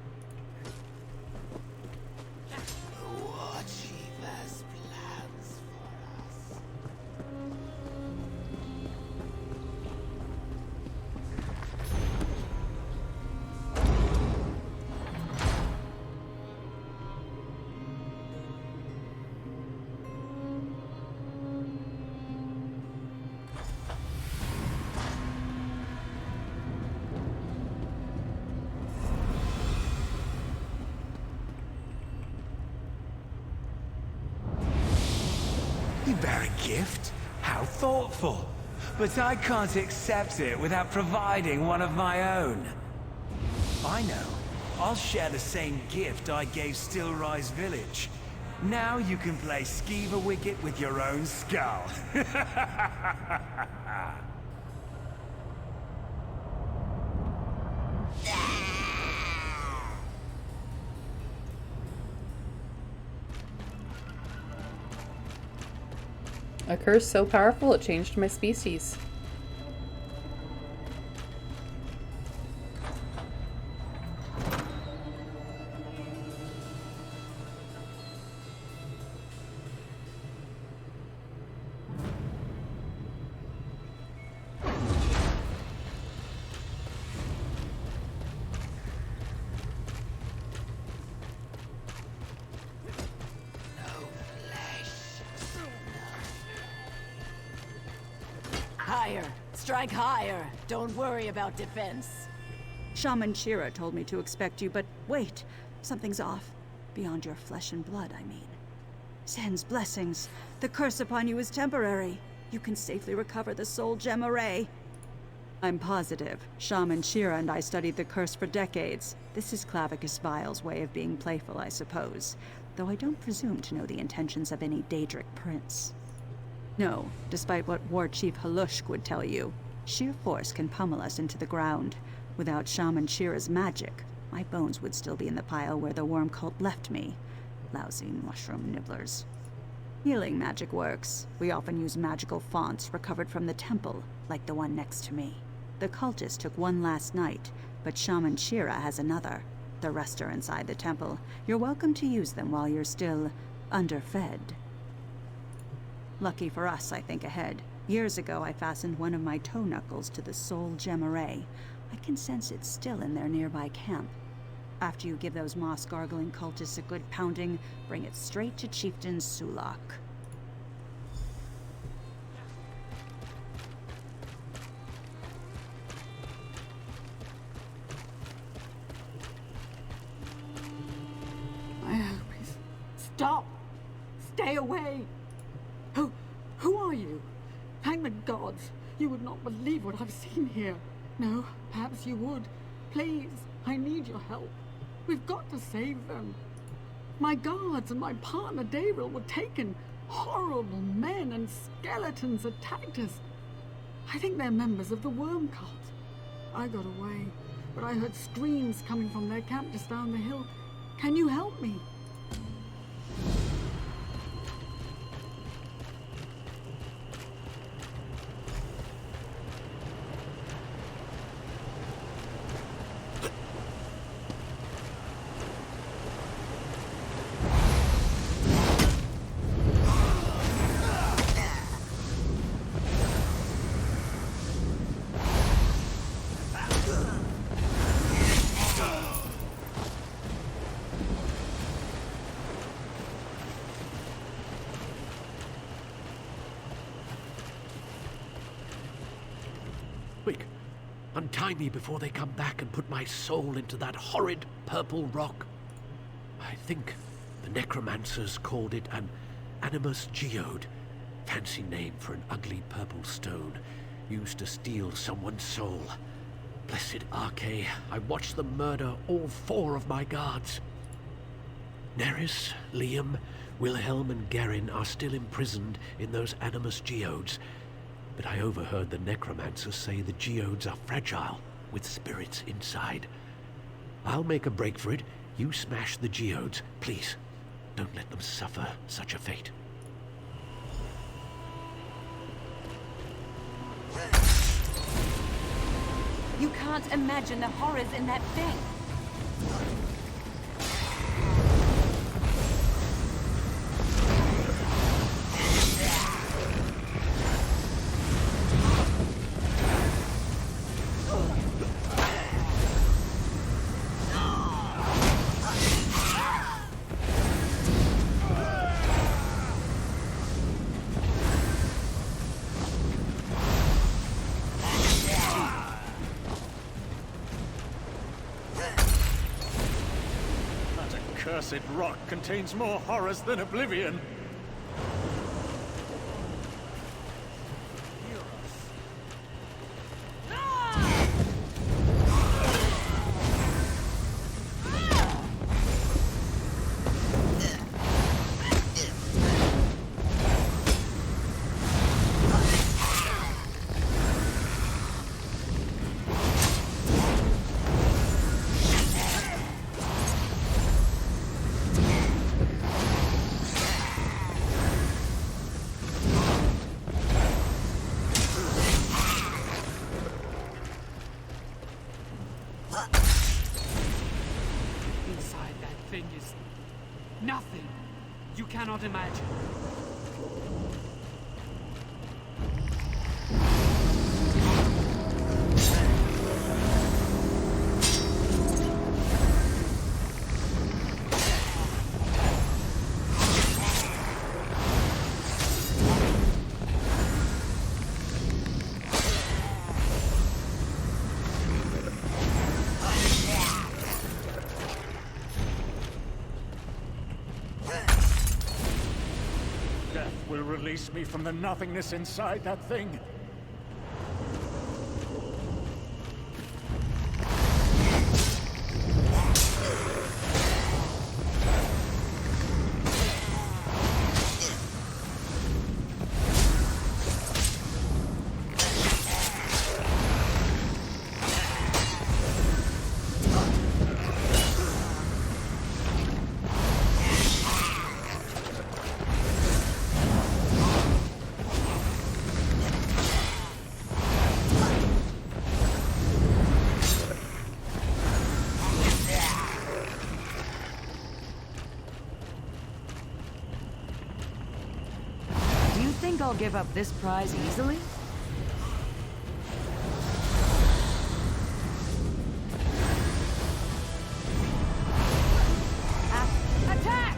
Speaker 20: You bear a gift? How thoughtful. But I can't accept it without providing one of my own. I know. I'll share the same gift I gave Stillrise Village. Now you can play Skeever Wicket with your own skull.
Speaker 1: A curse so powerful it changed my species.
Speaker 18: higher. Strike higher. Don't worry about defense.
Speaker 3: Shaman Shira told me to expect you, but wait. Something's off. Beyond your flesh and blood, I mean. Sen's blessings. The curse upon you is temporary. You can safely recover the soul gem array. I'm positive. Shaman Shira and I studied the curse for decades. This is Clavicus Vile's way of being playful, I suppose. Though I don't presume to know the intentions of any Daedric prince. No, despite what War Chief Halushk would tell you, sheer force can pummel us into the ground. Without Shaman Shira's magic, my bones would still be in the pile where the worm cult left me. Lousy mushroom nibblers. Healing magic works. We often use magical fonts recovered from the temple, like the one next to me. The cultist took one last night, but Shaman Shira has another. The rest are inside the temple. You're welcome to use them while you're still underfed. Lucky for us, I think ahead. Years ago, I fastened one of my toe knuckles to the soul gem array. I can sense it's still in their nearby camp. After you give those moss-gargling cultists a good pounding, bring it straight to Chieftain Sulak.
Speaker 10: My herpes. Stop! Stay away! Who are you? Thank the gods. You would not believe what I've seen here. No, perhaps you would. Please, I need your help. We've got to save them. My guards and my partner Daryl were taken. Horrible men and skeletons attacked us. I think they're members of the worm cult. I got away, but I heard screams coming from their camp just down the hill. Can you help me?
Speaker 21: Quick, untie me before they come back and put my soul into that horrid purple rock. I think the necromancers called it an animus geode. Fancy name for an ugly purple stone used to steal someone's soul. Blessed Arche, I watched them murder all 4 of my guards. Neris, Liam, Wilhelm and Garin are still imprisoned in those animus geodes. But I overheard the necromancers say the geodes are fragile, with spirits inside. I'll make a break for it. You smash the geodes, please. Don't let them suffer such a fate.
Speaker 3: You can't imagine the horrors in that thing.
Speaker 2: Cursed rock contains more horrors than oblivion.
Speaker 20: Nothing you cannot imagine.
Speaker 6: death will release me from the nothingness inside that thing.
Speaker 22: I'll give up this prize easily? Attack!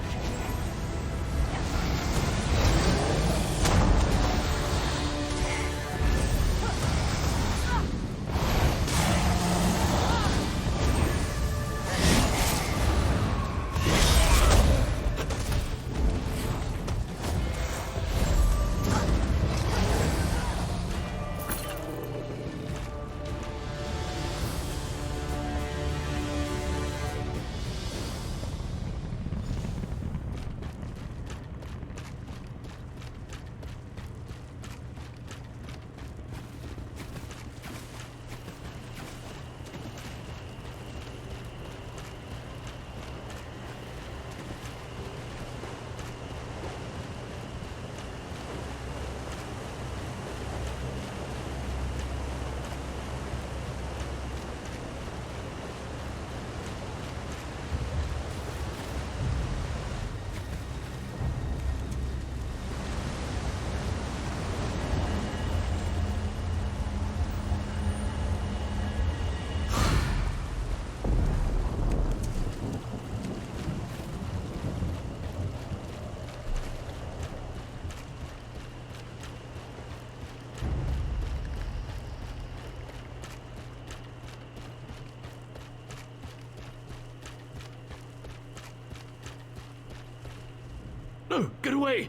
Speaker 21: No, get away!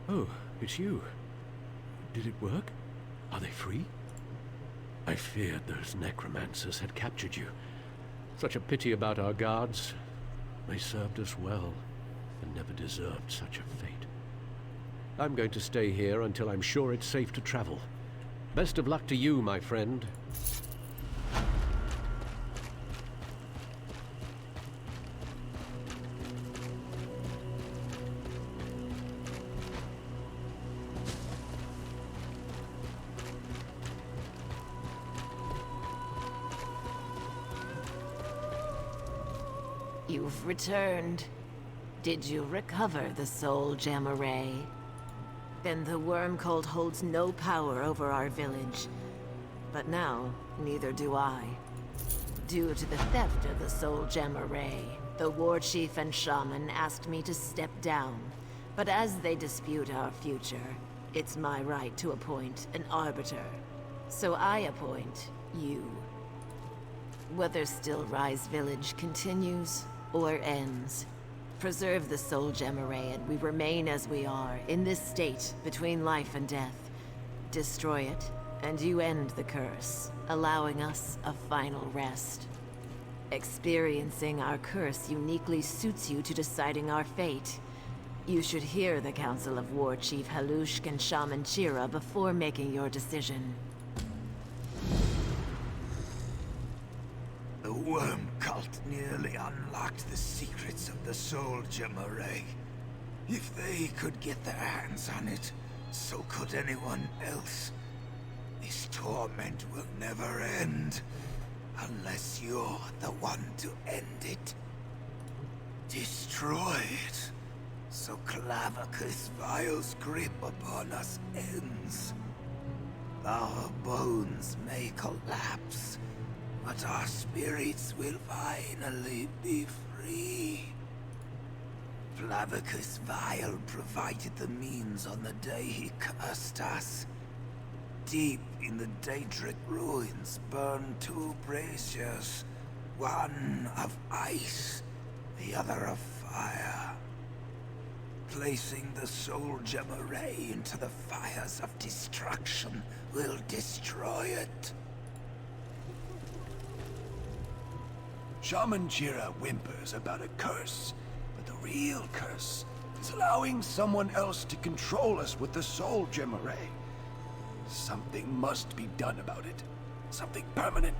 Speaker 21: Oh, it's you. Did it work? Are they free? I feared those necromancers had captured you. Such a pity about our guards. They served us well, and never deserved such a fate. I'm going to stay here until I'm sure it's safe to travel. Best of luck to you, my friend.
Speaker 18: You've returned. Did you recover the Soul Gem Array? Then the worm cult holds no power over our village. But now, neither do I. Due to the theft of the Soul Gem Array, the war chief and shaman asked me to step down. But as they dispute our future, it's my right to appoint an arbiter. So I appoint you. Whether Still Rise Village continues or ends, preserve the Soul Gem Array and we remain as we are, in this state between life and death. Destroy it, and you end the curse, allowing us a final rest. Experiencing our curse uniquely suits you to deciding our fate. You should hear the Council of War Chief Halushk and Shaman Chira before making your decision.
Speaker 19: The worm cult nearly unlocked the secrets of the Soul Gem Array. If they could get their hands on it, so could anyone else. This torment will never end, unless you're the one to end it. Destroy it, so Clavicus Vile's grip upon us ends. Our bones may collapse, but our spirits will finally be free. Clavicus Vile provided the means on the day he cursed us. Deep in the Daedric ruins burn two braziers, one of ice, the other of fire. Placing the soul gem array into the fires of destruction will destroy it. Shaman Jira whimpers about a curse, but the real curse is allowing someone else to control us with the soul gem array. Something must be done about it. Something permanent.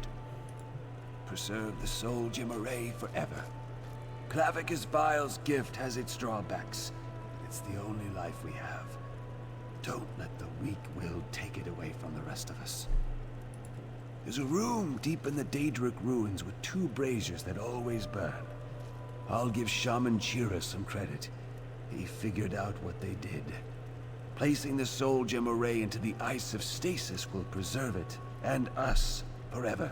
Speaker 19: Preserve the soul gem array forever. Clavicus Vile's gift has its drawbacks. It's the only life we have. Don't let the weak-willed take it away from the rest of us. There's a room deep in the Daedric ruins with 2 braziers that always burn. I'll give Shaman Chira some credit. He figured out what they did. Placing the soul gem array into the ice of stasis will preserve it, and us, forever.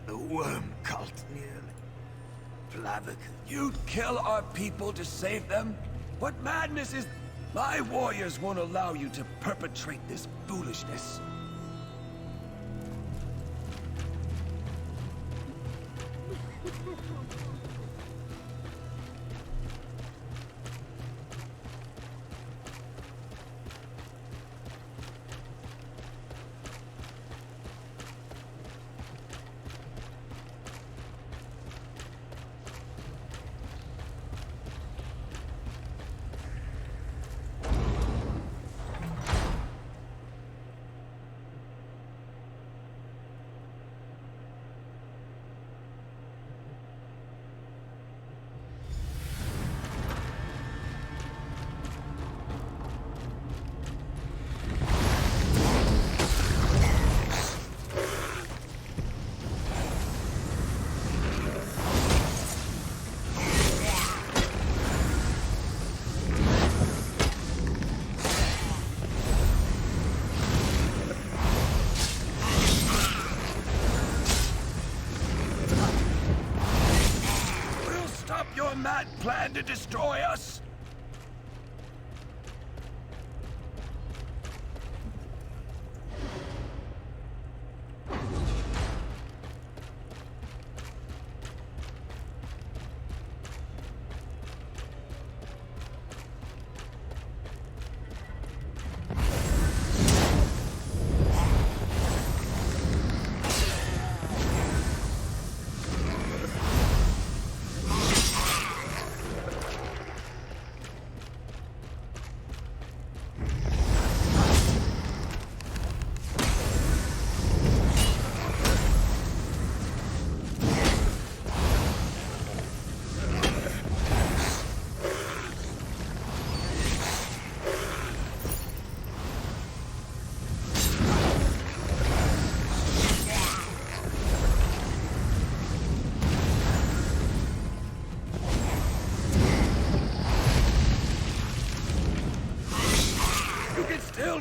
Speaker 19: The worm cult, nearly. Flavik, you'd kill our people to save them? What madness is... My warriors won't allow you to perpetrate this foolishness. Mad plan to destroy us?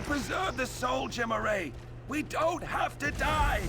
Speaker 19: Preserve the soul gem array. We don't have to die.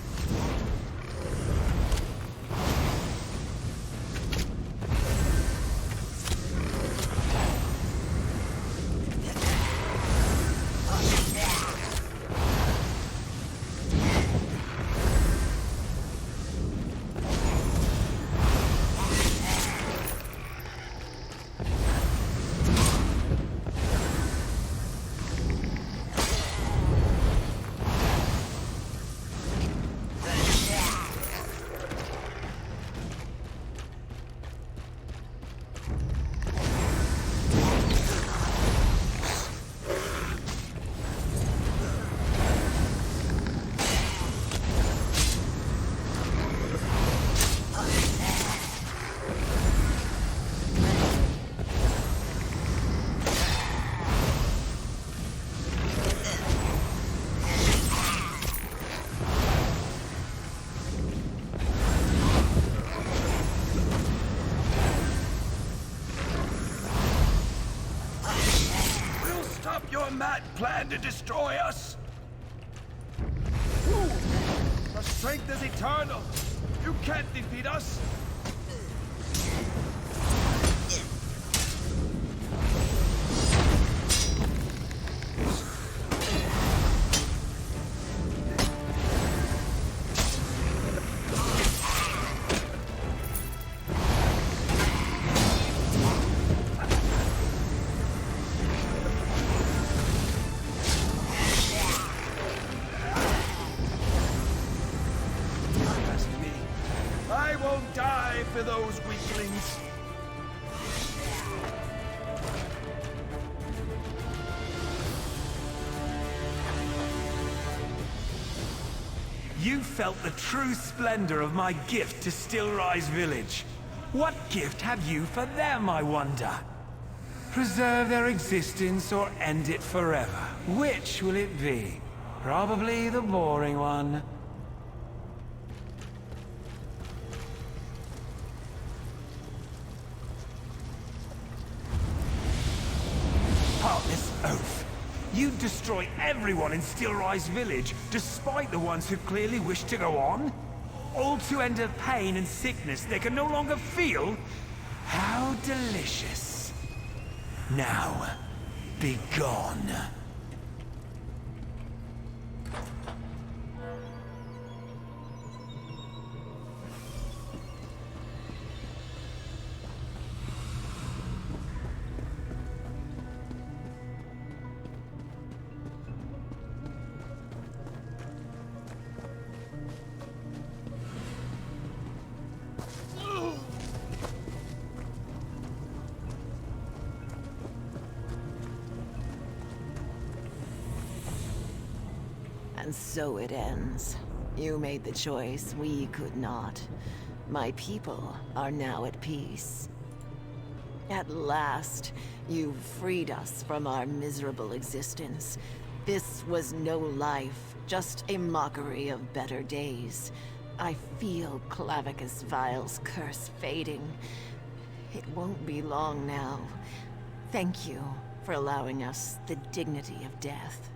Speaker 19: Your mad plan to destroy us? Ooh, our strength is eternal. You can't defeat us.
Speaker 20: those weaklings. You felt the true splendor of my gift to Stillrise Village. What gift have you for them, I wonder? Preserve their existence or end it forever? Which will it be? Probably the boring one. Heartless oaf. You'd destroy everyone in Stillrise Village, despite the ones who clearly wish to go on? All to end a pain and sickness they can no longer feel? How delicious. Now, be gone.
Speaker 18: And so it ends. You made the choice, we could not. My people are now at peace. At last, you freed us from our miserable existence. This was no life, just a mockery of better days. I feel Clavicus Vile's curse fading. It won't be long now. Thank you for allowing us the dignity of death.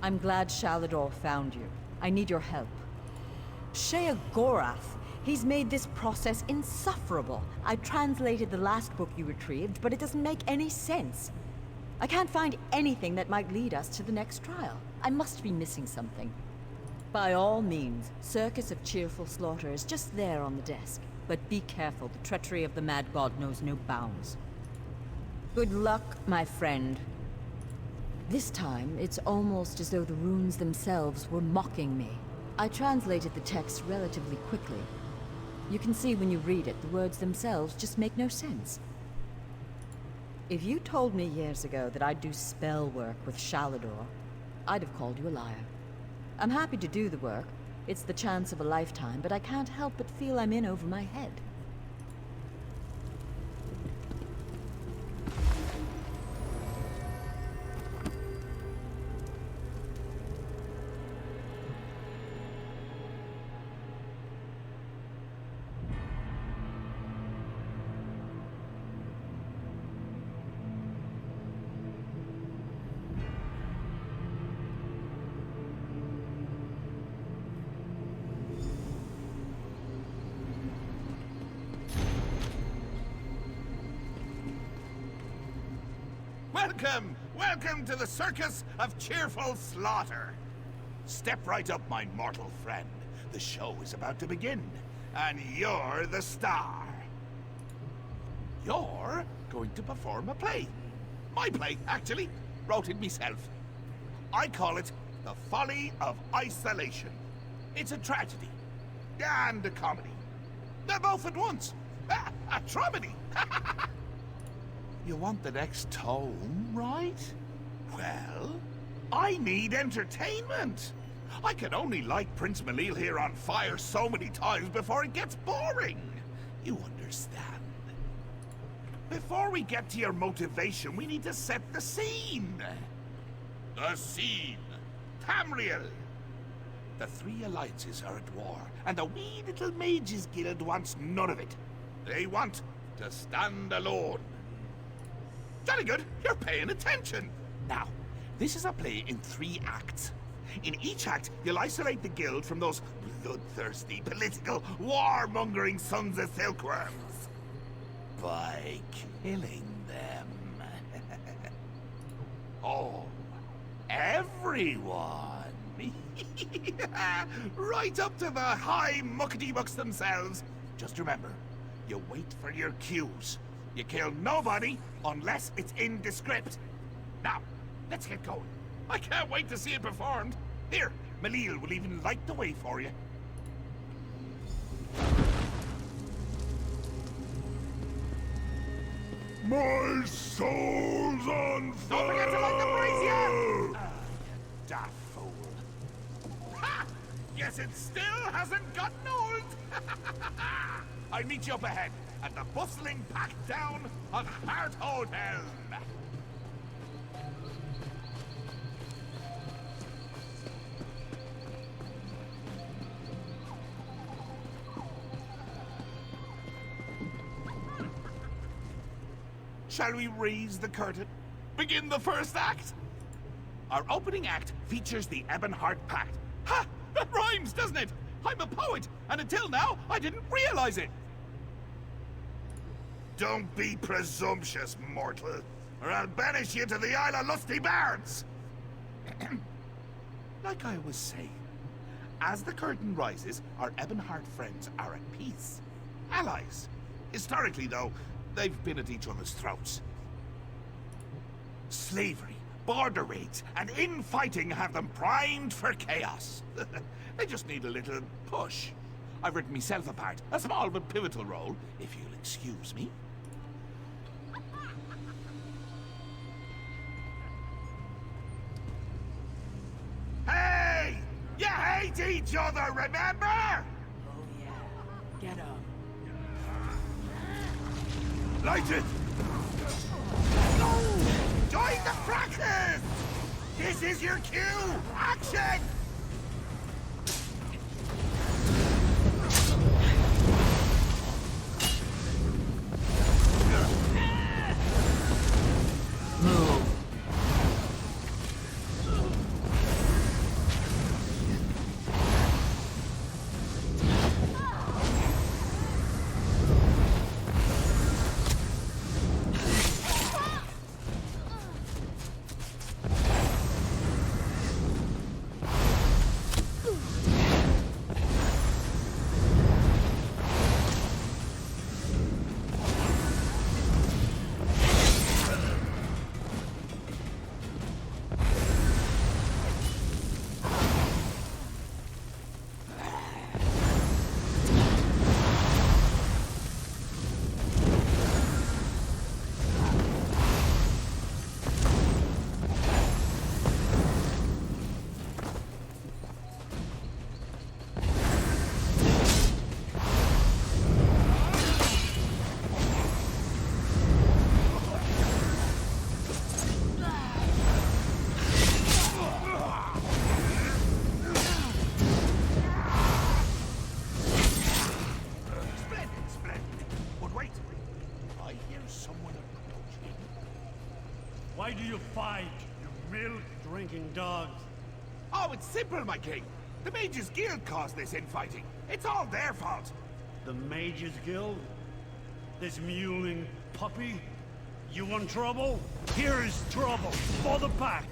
Speaker 22: I'm glad Shalador found you. I need your help.
Speaker 7: Sheogorath. He's made this process insufferable. I translated the last book you retrieved, but it doesn't make any sense. I can't find anything that might lead us to the next trial. I must be missing something. By all means, Circus of Cheerful Slaughter is just there on the desk. But be careful, the treachery of the Mad God knows no bounds. Good luck, my friend. This time, it's almost as though the runes themselves were mocking me. I translated the text relatively quickly. You can see when you read it, the words themselves just make no sense. If you told me years ago that I'd do spell work with Shalador, I'd have called you a liar. I'm happy to do the work. It's the chance of a lifetime, but I can't help but feel I'm in over my head.
Speaker 8: Welcome to the Circus of Cheerful Slaughter. Step right up, my mortal friend. The show is about to begin, and you're the star. You're going to perform a play. My play, actually. Wrote it myself. I call it The Folly of Isolation. It's a tragedy and a comedy. They're both at once. A tromedy. You want the next tome, right? Well, I need entertainment. I can only light Prince Malil here on fire so many times before it gets boring. You understand? Before we get to your motivation, we need to set the scene. The scene. Tamriel. The three alliances are at war, and the wee little mages guild wants none of it. They want to stand alone. Jolly good, you're paying attention. Now, this is a play in 3 acts. In each act, you'll isolate the guild from those bloodthirsty, political, warmongering sons of silkworms. By killing them. Oh, everyone. Right up to the high muckety-mucks themselves. Just remember, you wait for your cues. You kill nobody unless it's in the script. Now, let's get going. I can't wait to see it performed. Here, Malil will even light the way for you.
Speaker 16: My soul's on fire!
Speaker 8: Don't forget to light the brazier! Daft fool. Ha! Guess it still hasn't gotten old! I'll meet you up ahead at the bustling packed down of Hart Hotel. Shall we raise the curtain? Begin the first act? Our opening act features the Ebonheart Pact. Ha! That rhymes, doesn't it? I'm a poet, and until now, I didn't realize it. Don't be presumptuous, mortal, or I'll banish you to the Isle of Lusty Bards. Like I was saying, as the curtain rises, our Ebonheart friends are at peace. Allies. Historically, though, they've been at each other's throats. Slavery, border raids, and infighting have them primed for chaos. They just need a little push. I've written myself a part, a small but pivotal role, if you'll excuse me. Hey! You hate each other, remember?
Speaker 17: Oh yeah. Get up.
Speaker 8: Light it! Go! Join the practice! This is your cue! Action!
Speaker 17: Move.
Speaker 6: Why do you fight, you milk-drinking dogs?
Speaker 8: Oh, it's simple, my king. The Mages Guild caused this infighting. It's all their fault.
Speaker 6: The Mages Guild? This mewling puppy? You want trouble? Here is trouble for the pack.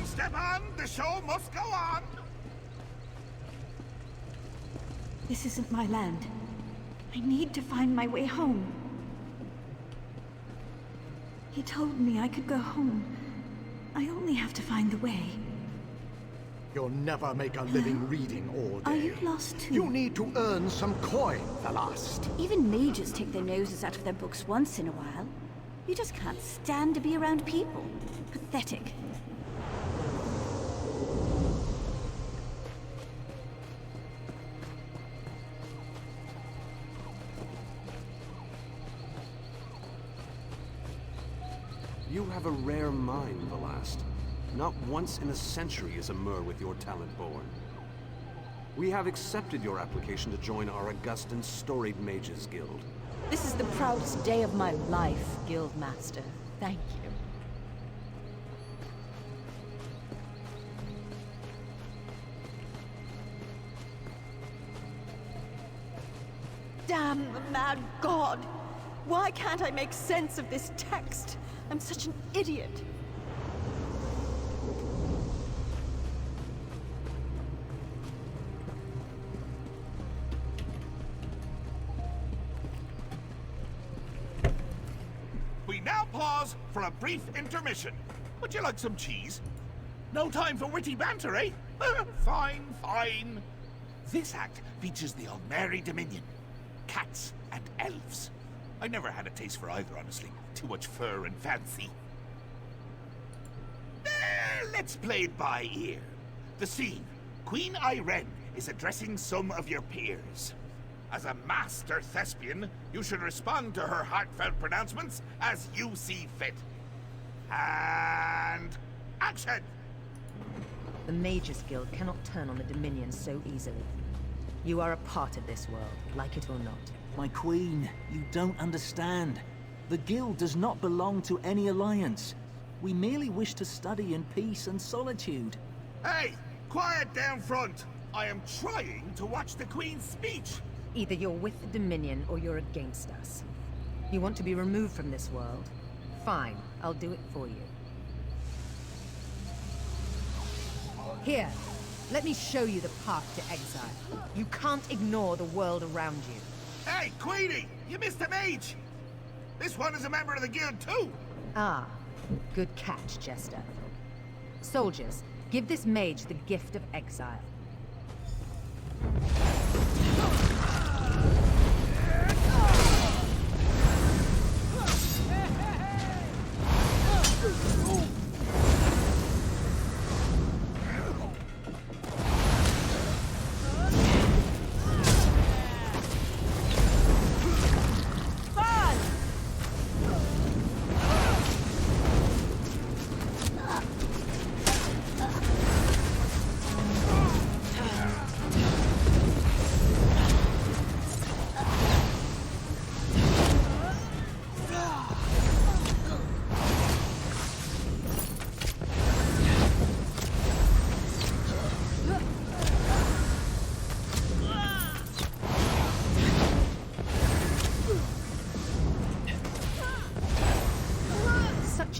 Speaker 8: Step on! The show must go on!
Speaker 3: This isn't my land. I need to find my way home. He told me I could go home. I only have to find the way.
Speaker 9: You'll never make a living reading all day.
Speaker 3: Are you lost too?
Speaker 9: You need to earn some coin, the last.
Speaker 3: Even mages take their noses out of their books once in a while. You just can't stand to be around people. Pathetic.
Speaker 11: You have a rare mind, the last. Not once in a century is a Mer with your talent born. We have accepted your application to join our august and storied Mages Guild.
Speaker 7: This is the proudest day of my life, Guildmaster. Thank you. Damn the mad god! Why can't I make sense of this text? I'm such an idiot.
Speaker 8: We now pause for a brief intermission. Would you like some cheese? No time for witty banter, eh? Fine, fine. This act features the Almeri Dominion. Cats and elves. I never had a taste for either, honestly. Too much fur and fancy. Let's play it by ear. The scene. Queen Irene is addressing some of your peers. As a master thespian, you should respond to her heartfelt pronouncements as you see fit. And action!
Speaker 18: The Mages Guild cannot turn on the Dominion so easily. You are a part of this world, like it or not.
Speaker 23: My queen, you don't understand. The guild does not belong to any alliance. We merely wish to study in peace and solitude.
Speaker 8: Hey! Quiet down front! I am trying to watch the Queen's speech!
Speaker 18: Either you're with the Dominion or you're against us. You want to be removed from this world? Fine, I'll do it for you. Here, let me show you the path to exile. You can't ignore the world around you.
Speaker 8: Hey, Queenie! You missed a mage! This one is a member of the guild too!
Speaker 18: Ah, good catch, Jester. Soldiers, give this mage the gift of exile.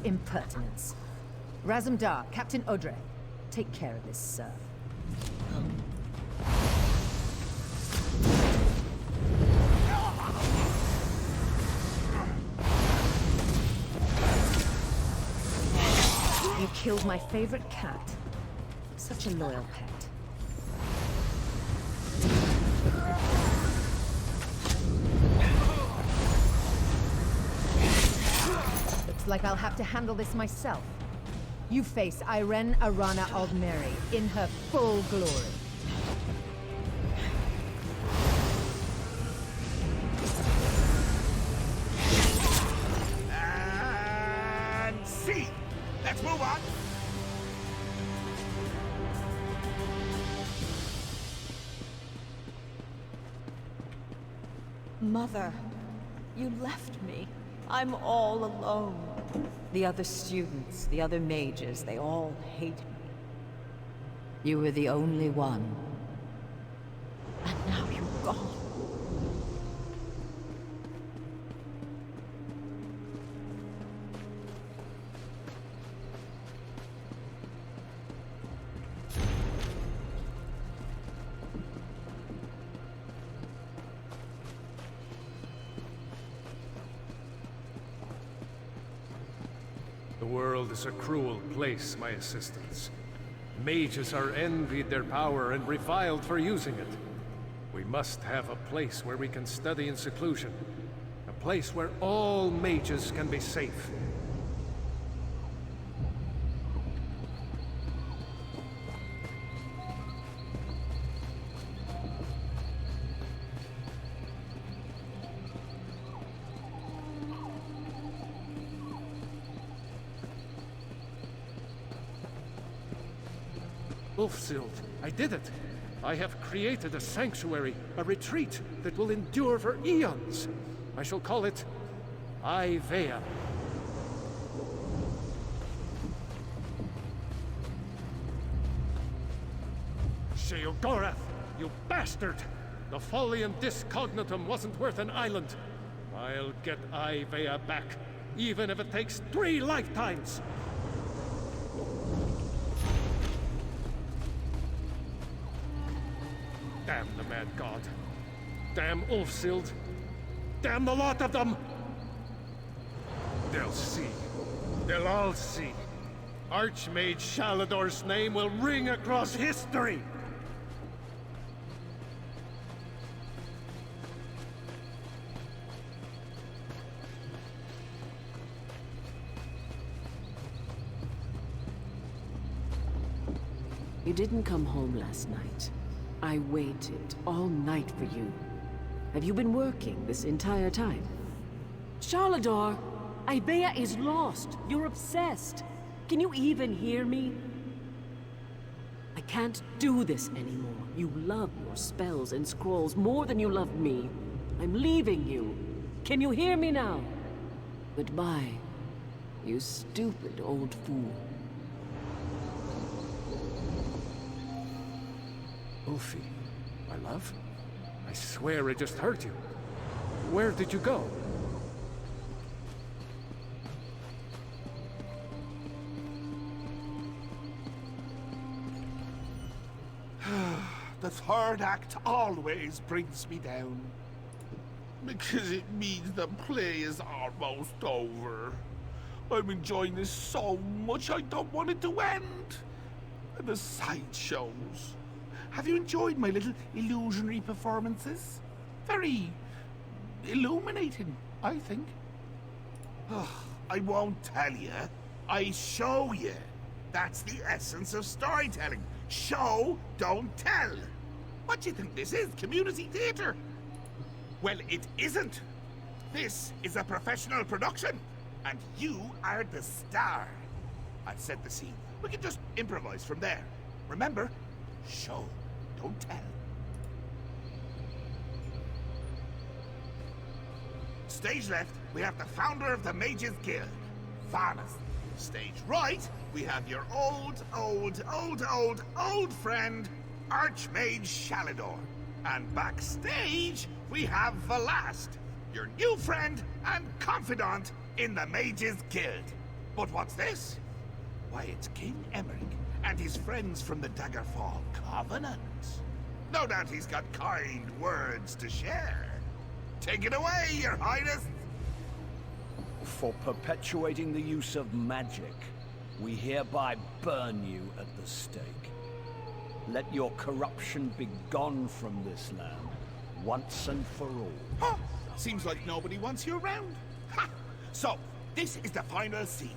Speaker 18: Impertinence. Razumdar, Captain Odre, take care of this, sir. You killed my favorite cat. Such a loyal pet. Looks like I'll have to handle this myself.
Speaker 12: You face Irene Arana Aldmeri in her full glory.
Speaker 8: And see! Let's move on!
Speaker 7: Mother, you left me. I'm all alone. The other students, the other mages, they all hate me. You were the only one. And now you're gone.
Speaker 21: The world is a cruel place, my assistants. Mages are envied their power and reviled for using it. We must have a place where we can study in seclusion. A place where all mages can be safe. Ulfsild, I did it! I have created a sanctuary, a retreat that will endure for eons. I shall call it Ivea. Sheogorath, you bastard! The Folly and Discognitum wasn't worth an island. I'll get Ivea back, even if it takes 3 lifetimes! Damn the mad god. Damn Ulfsild. Damn the lot of them! They'll see. They'll all see. Archmage Shalador's name will ring across history!
Speaker 14: You didn't come home last night. I waited all night for you. Have you been working this entire time? Shalador! Ivea is lost! You're obsessed! Can you even hear me? I can't do this anymore. You love your spells and scrolls more than you love me. I'm leaving you. Can you hear me now? Goodbye, you stupid old fool.
Speaker 21: Ulfi, my love? I swear I just heard you. Where did you go?
Speaker 8: The third act always brings me down. Because it means the play is almost over. I'm enjoying this so much I don't want it to end. And the sideshows. Have you enjoyed my little illusionary performances? Very illuminating, I think. I won't tell you. I show you. That's the essence of storytelling. Show, don't tell. What do you think this is? Community theatre? Well, it isn't. This is a professional production. And you are the star. I've set the scene. We can just improvise from there. Remember, show, don't tell. Stage left, we have the founder of the Mages Guild, Varnas. Stage right, we have your old friend, Archmage Shalador. And backstage, we have Velast, your new friend and confidant in the Mages Guild. But what's this? Why, it's King Emmerich and his friends from the Daggerfall Covenant. No doubt he's got kind words to share. Take it away, Your Highness!
Speaker 15: For perpetuating the use of magic, we hereby burn you at the stake. Let your corruption be gone from this land, once and for all.
Speaker 8: Huh. Seems like nobody wants you around. Ha! So, this is the final scene.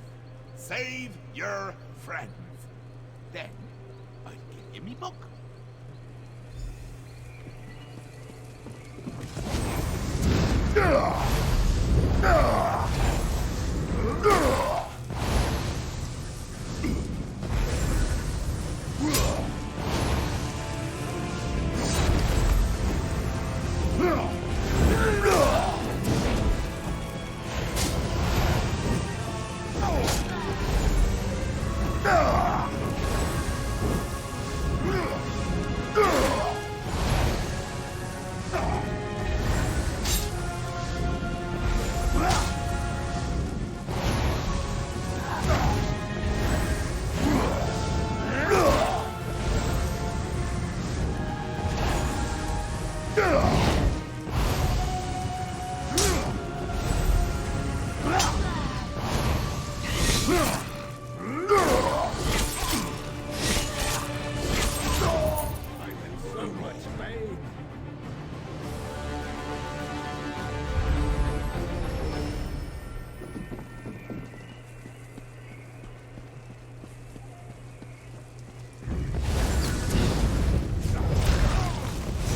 Speaker 8: Save your friend. Then, I'll give you me book.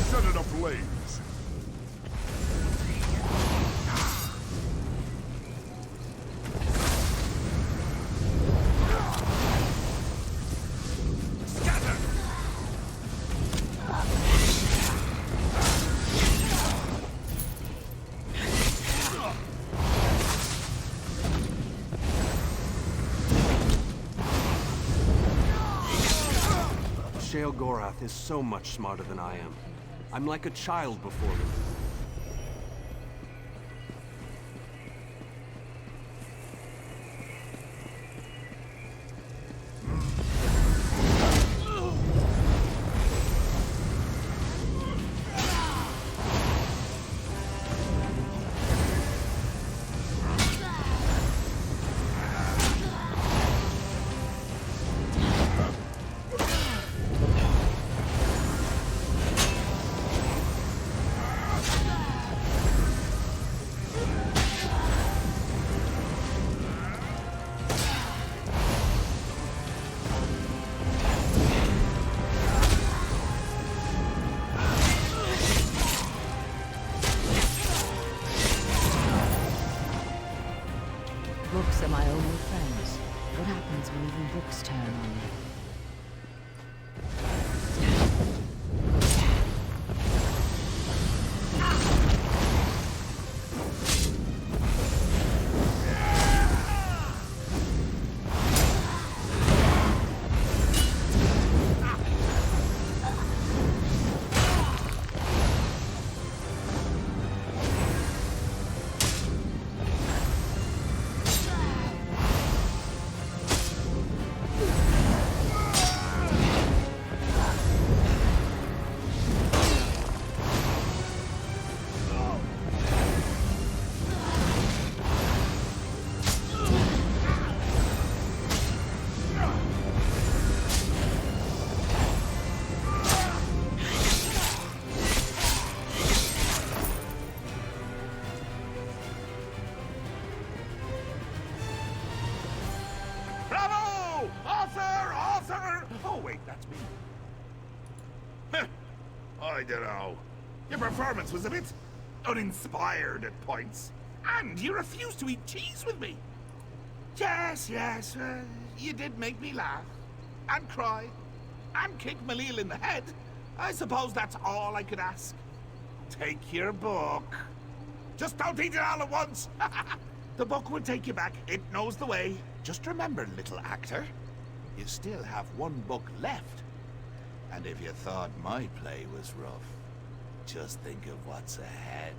Speaker 16: Set it ablaze.
Speaker 11: Shale Gorath is so much smarter than I am. I'm like a child before him.
Speaker 7: Books are my only friends. What happens when even books turn on me?
Speaker 8: Bravo! Author! Author! Oh, wait, that's me. I don't know. Your performance was a bit uninspired at points. And you refused to eat cheese with me. Yes, you did make me laugh. And cry. And kick Malil in the head. I suppose that's all I could ask. Take your book. Just don't eat it all at once. The book will take you back. It knows the way. Just remember, little actor, you still have one book left. And if you thought my play was rough, just think of what's ahead.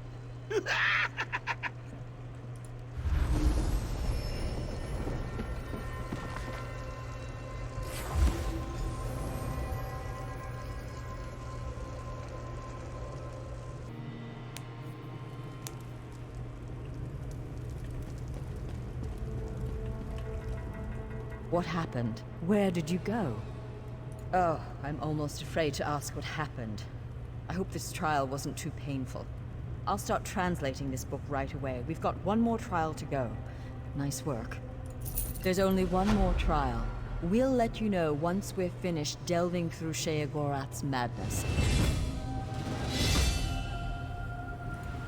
Speaker 7: What happened? Where did you go? Oh, I'm almost afraid to ask what happened. I hope this trial wasn't too painful. I'll start translating this book right away. We've got one more trial to go. Nice work. There's only one more trial. We'll let you know once we're finished delving through Sheogorath's madness.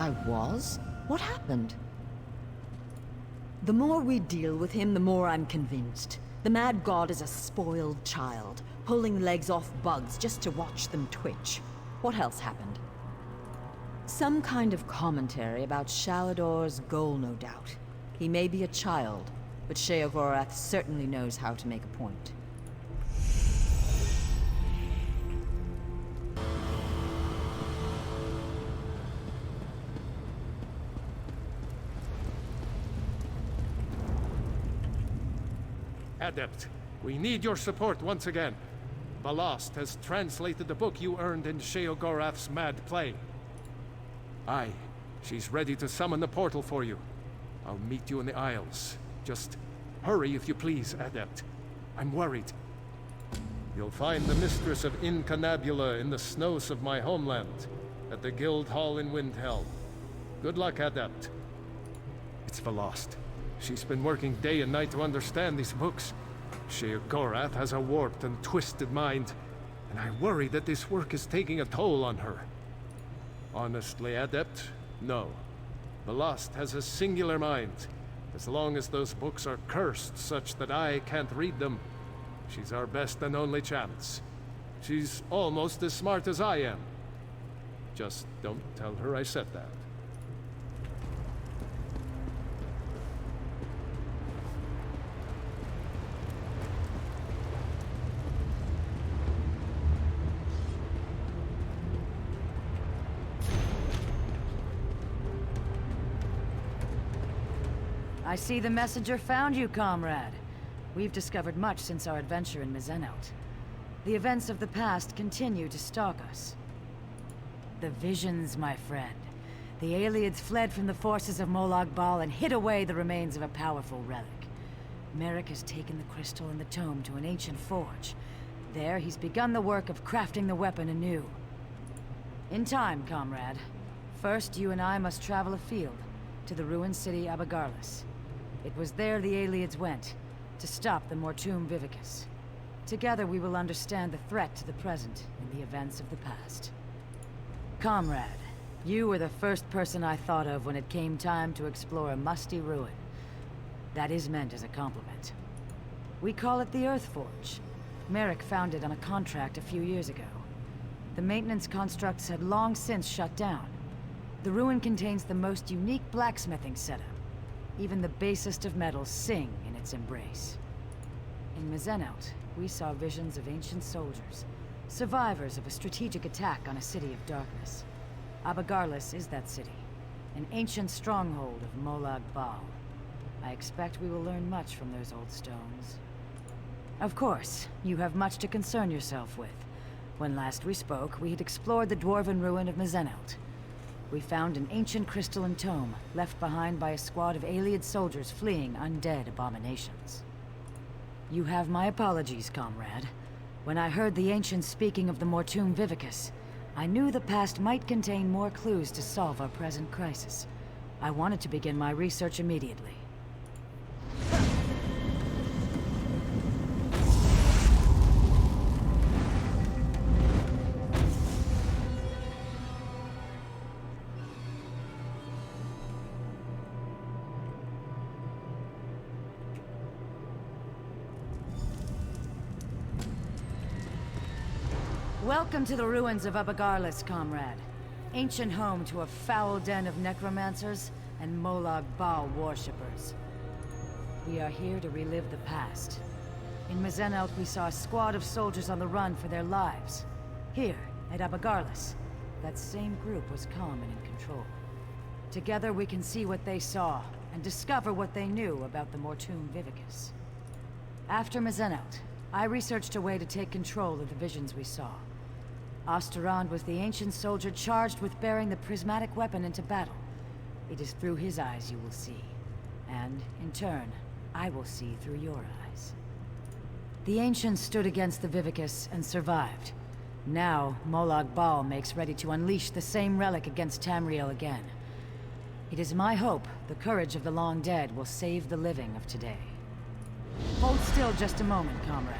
Speaker 7: I was? What happened? The more we deal with him, the more I'm convinced. The Mad God is a spoiled child, pulling legs off bugs just to watch them twitch. What else happened? Some kind of commentary about Shalador's goal, no doubt. He may be a child, but Sheogorath certainly knows how to make a point.
Speaker 4: Adept, we need your support once again. Ballast has translated the book you earned in Sheogorath's mad play. Aye, she's ready to summon the portal for you. I'll meet you in the Isles. Just hurry if you please, Adept. I'm worried. You'll find the mistress of Incannabula in the snows of my homeland, at the Guild Hall in Windhelm. Good luck, Adept. It's Ballast. She's been working day and night to understand these books. Sheogorath has a warped and twisted mind, and I worry that this work is taking a toll on her. Honestly, Adept, no. Ballast has a singular mind. As long as those books are cursed such that I can't read them, she's our best and only chance. She's almost as smart as I am. Just don't tell her I said that.
Speaker 5: I see the messenger found you, comrade. We've discovered much since our adventure in Mizenout. The events of the past continue to stalk us. The visions, my friend. The Aelids fled from the forces of Molag Bal and hid away the remains of a powerful relic. Merrick has taken the crystal and the tome to an ancient forge. There, he's begun the work of crafting the weapon anew. In time, comrade. First, you and I must travel afield, to the ruined city Abagarlis. It was there the Aelids went, to stop the Mortum Vivicus. Together we will understand the threat to the present and the events of the past. Comrade, you were the first person I thought of when it came time to explore a musty ruin. That is meant as a compliment. We call it the Earthforge. Merrick found it on a contract a few years ago. The maintenance constructs had long since shut down. The ruin contains the most unique blacksmithing setup. Even the basest of metals sing in its embrace. In Mizenout, we saw visions of ancient soldiers, survivors of a strategic attack on a city of darkness. Abagarlis is that city, an ancient stronghold of Molag Bal. I expect we will learn much from those old stones. Of course, you have much to concern yourself with. When last we spoke, we had explored the dwarven ruin of Mizenout. We found an ancient crystalline tome, left behind by a squad of Aeliid soldiers fleeing undead abominations. You have my apologies, comrade. When I heard the ancients speaking of the Mortum Vivicus, I knew the past might contain more clues to solve our present crisis. I wanted to begin my research immediately. Welcome to the ruins of Abagarlis, comrade. Ancient home to a foul den of necromancers and Molag Bal worshippers. We are here to relive the past. In Mizenout, we saw a squad of soldiers on the run for their lives. Here, at Abagarlis, that same group was calm and in control. Together we can see what they saw, and discover what they knew about the Mortum Vivicus. After Mizenout, I researched a way to take control of the visions we saw. Osterand was the ancient soldier charged with bearing the prismatic weapon into battle. It is through his eyes you will see. And, in turn, I will see through your eyes. The ancients stood against the Vivicus and survived. Now, Molag Bal makes ready to unleash the same relic against Tamriel again. It is my hope the courage of the long dead will save the living of today. Hold still just a moment, comrade.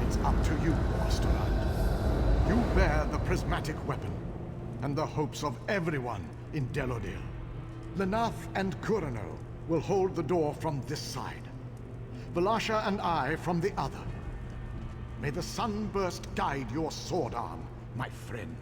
Speaker 9: It's up to you, Mastermind. You bear the prismatic weapon, and the hopes of everyone in Delodil. Lenath and Kurano will hold the door from this side. Valasha and I from the other. May the sunburst guide your sword arm, my friend.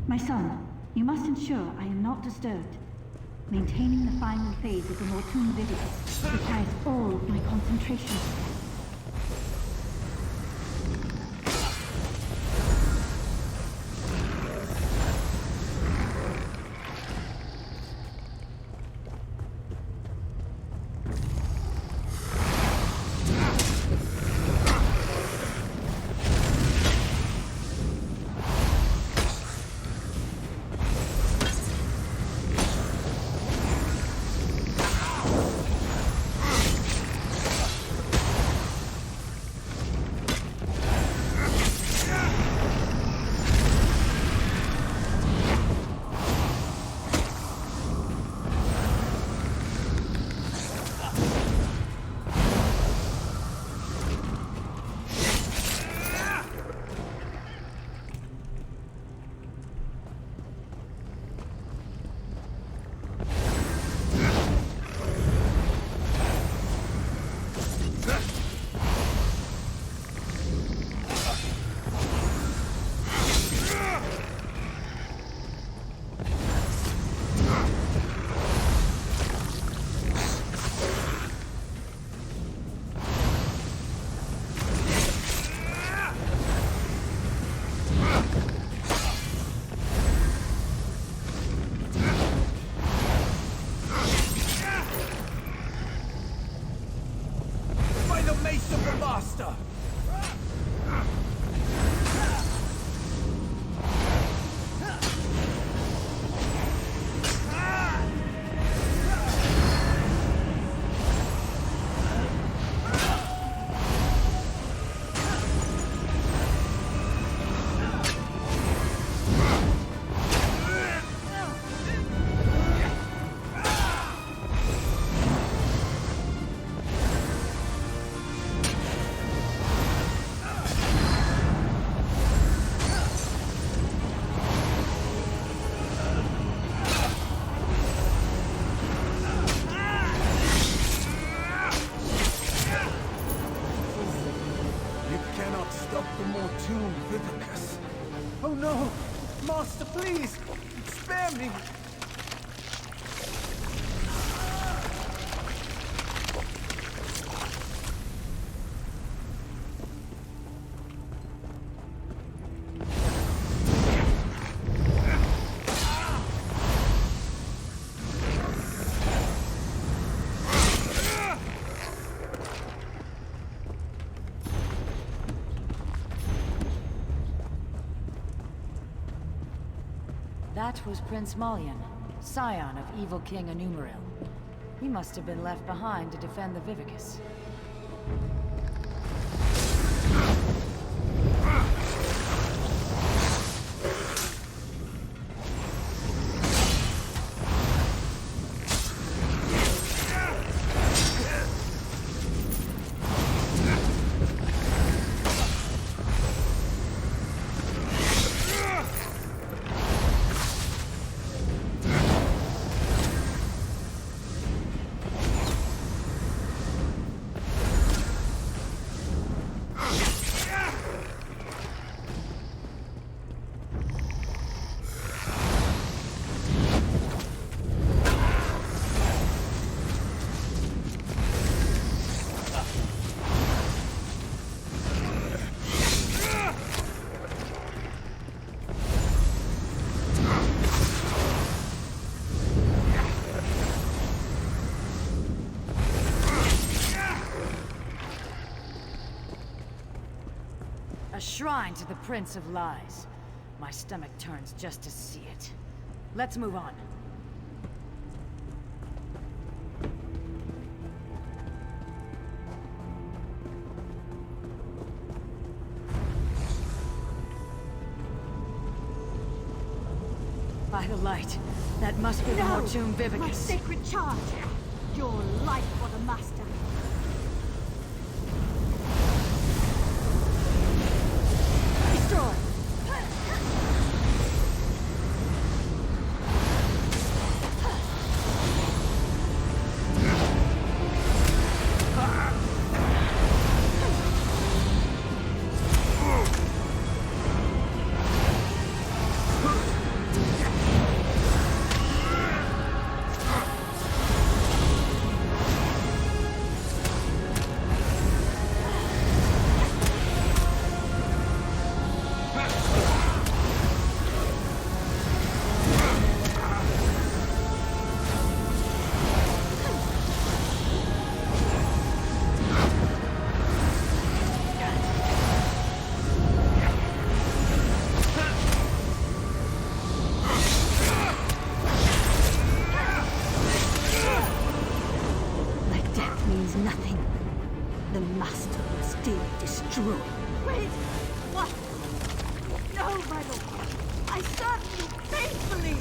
Speaker 1: My son, you must ensure I am not disturbed. Maintaining the final phase of the Mortum Vivicus requires all of my concentration.
Speaker 2: Oh no! Master, please! Spare me!
Speaker 5: That was Prince Malyan, scion of evil King Anumeril. He must have been left behind to defend the Vivicus. shrine to the Prince of Lies. My stomach turns just to see it. Let's move on. By the light, that must be the Mortum Vivicus.
Speaker 1: My sacred charge! Your life for the Master! Destroy! Nothing. The Master will still destroy. Wait! What? No, my lord! I served you faithfully!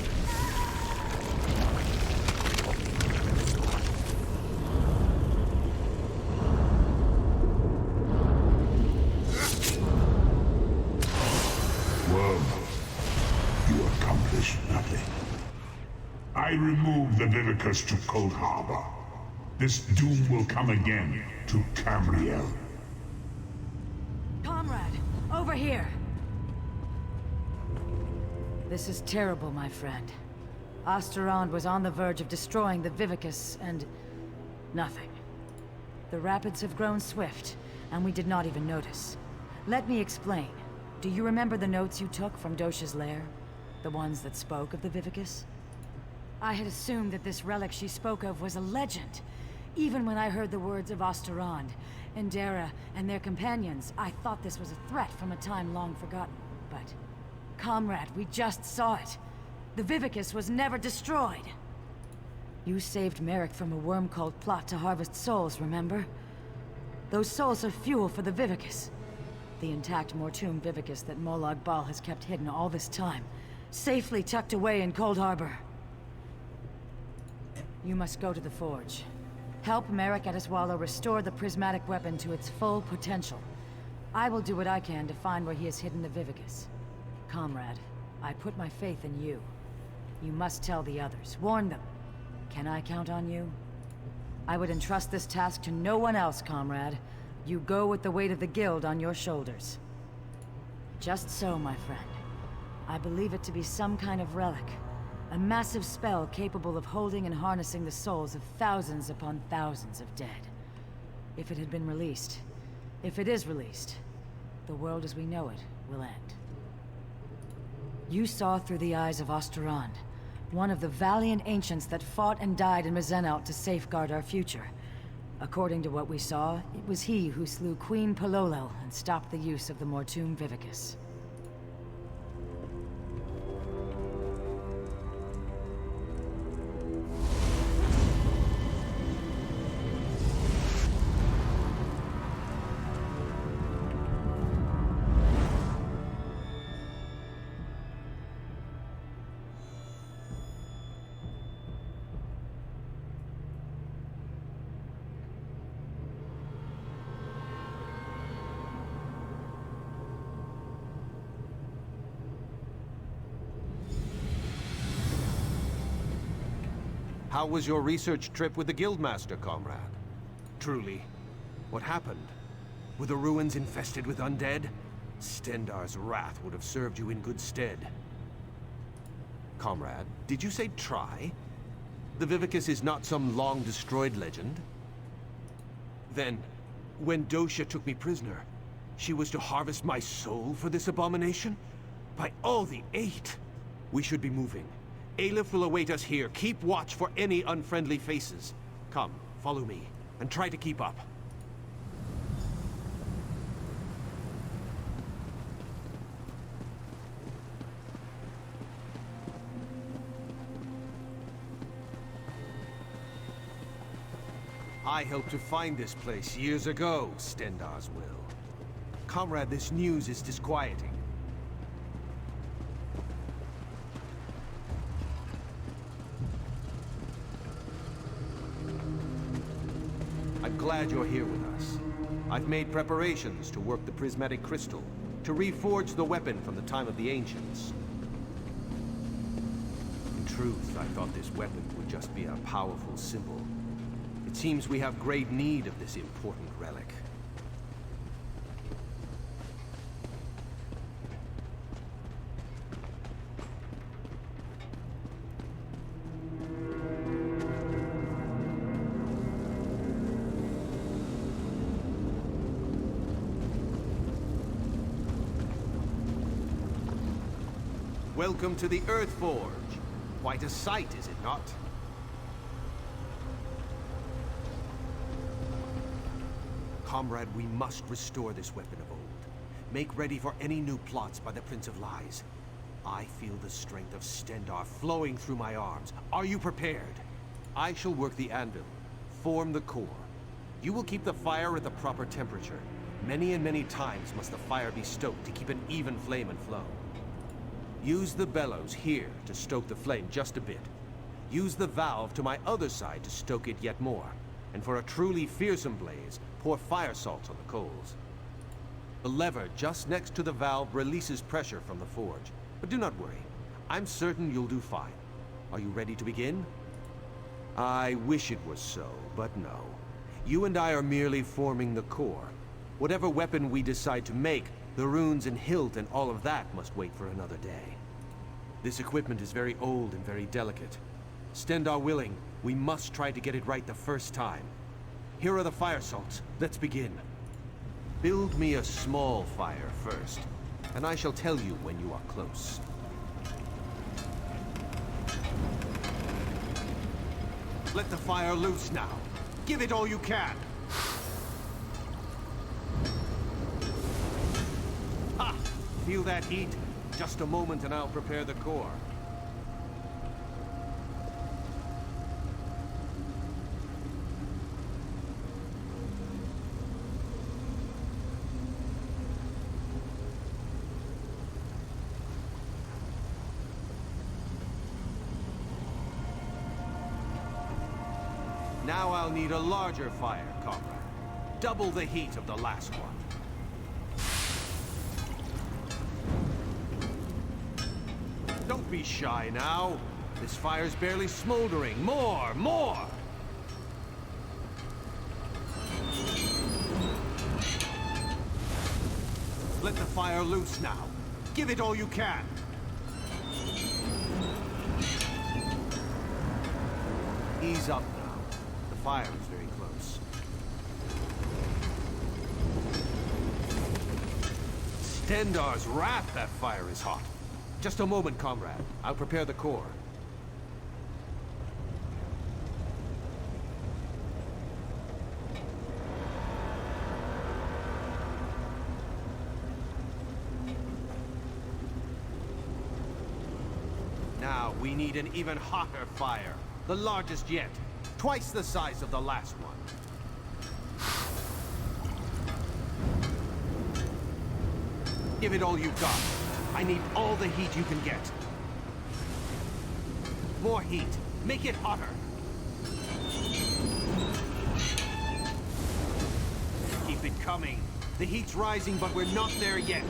Speaker 10: Well, you accomplished nothing. I removed the Vivicus to Cold Harbor. This doom will come again to Tamriel.
Speaker 5: Comrade, over here! This is terrible, my friend. Osterond was on the verge of destroying the Vivicus, and... nothing. The rapids have grown swift, and we did not even notice. Let me explain. Do you remember the notes you took from Dosha's lair? The ones that spoke of the Vivicus? I had assumed that this relic she spoke of was a legend. Even when I heard the words of Osterond, Endera, and their companions, I thought this was a threat from a time long forgotten. But, comrade, we just saw it. The Vivicus was never destroyed. You saved Merrick from a worm-called plot to harvest souls, remember? Those souls are fuel for the Vivicus. The intact Mortum Vivicus that Molag Bal has kept hidden all this time, safely tucked away in Cold Harbor. You must go to the Forge. Help Merrick Adeswalo restore the prismatic weapon to its full potential. I will do what I can to find where he has hidden the Vivicus. Comrade, I put my faith in you. You must tell the others. Warn them. Can I count on you? I would entrust this task to no one else, comrade. You go with the weight of the Guild on your shoulders. Just so, my friend. I believe it to be some kind of relic. A massive spell capable of holding and harnessing the souls of thousands upon thousands of dead. If it had been released, if it is released, the world as we know it will end. You saw through the eyes of Osterond, one of the valiant ancients that fought and died in Mizenalt to safeguard our future. According to what we saw, it was he who slew Queen Palolel and stopped the use of the Mortum Vivicus.
Speaker 11: How was your research trip with the Guildmaster, comrade? Truly, what happened? Were the ruins infested with undead? Stendar's wrath would have served you in good stead. Comrade, did you say try? The Vivicus is not some long-destroyed legend? Then, when Dosha took me prisoner, she was to harvest my soul for this abomination? By all the eight! We should be moving. Aleph will await us here. Keep watch for any unfriendly faces. Come, follow me, and try to keep up. I helped to find this place years ago, Stendar's will. Comrade, this news is disquieting. I'm glad you're here with us. I've made preparations to work the prismatic crystal, to reforge the weapon from the time of the ancients. In truth, I thought this weapon would just be a powerful symbol. It seems we have great need of this important relic. Welcome to the Earth Forge. Quite a sight, is it not? Comrade, we must restore this weapon of old. Make ready for any new plots by the Prince of Lies. I feel the strength of Stendar flowing through my arms. Are you prepared? I shall work the anvil, form the core. You will keep the fire at the proper temperature. Many and many times must the fire be stoked to keep an even flame and flow. Use the bellows here to stoke the flame just a bit. Use the valve to my other side to stoke it yet more. And for a truly fearsome blaze, pour fire salt on the coals. The lever just next to the valve releases pressure from the forge. But do not worry. I'm certain you'll do fine. Are you ready to begin? I wish it was so, but no. You and I are merely forming the core. Whatever weapon we decide to make, the runes and hilt and all of that must wait for another day. This equipment is very old and very delicate. Stendar willing, we must try to get it right the first time. Here are the fire salts. Let's begin. Build me a small fire first, and I shall tell you when you are close. Let the fire loose now. Give it all you can. Ha! Feel that heat? Just a moment and I'll prepare the core. Now I'll need a larger fire, comrade. Double the heat of the last one. Don't be shy now. This fire's barely smoldering. More! More! Let the fire loose now. Give it all you can. Ease up now. The fire is very close. Stendar's wrath, that fire is hot. Just a moment, comrade. I'll prepare the core. Now, we need an even hotter fire. The largest yet. Twice the size of the last one. Give it all you've got. I need all the heat you can get. More heat. Make it hotter. Keep it coming. The heat's rising, but we're not there yet.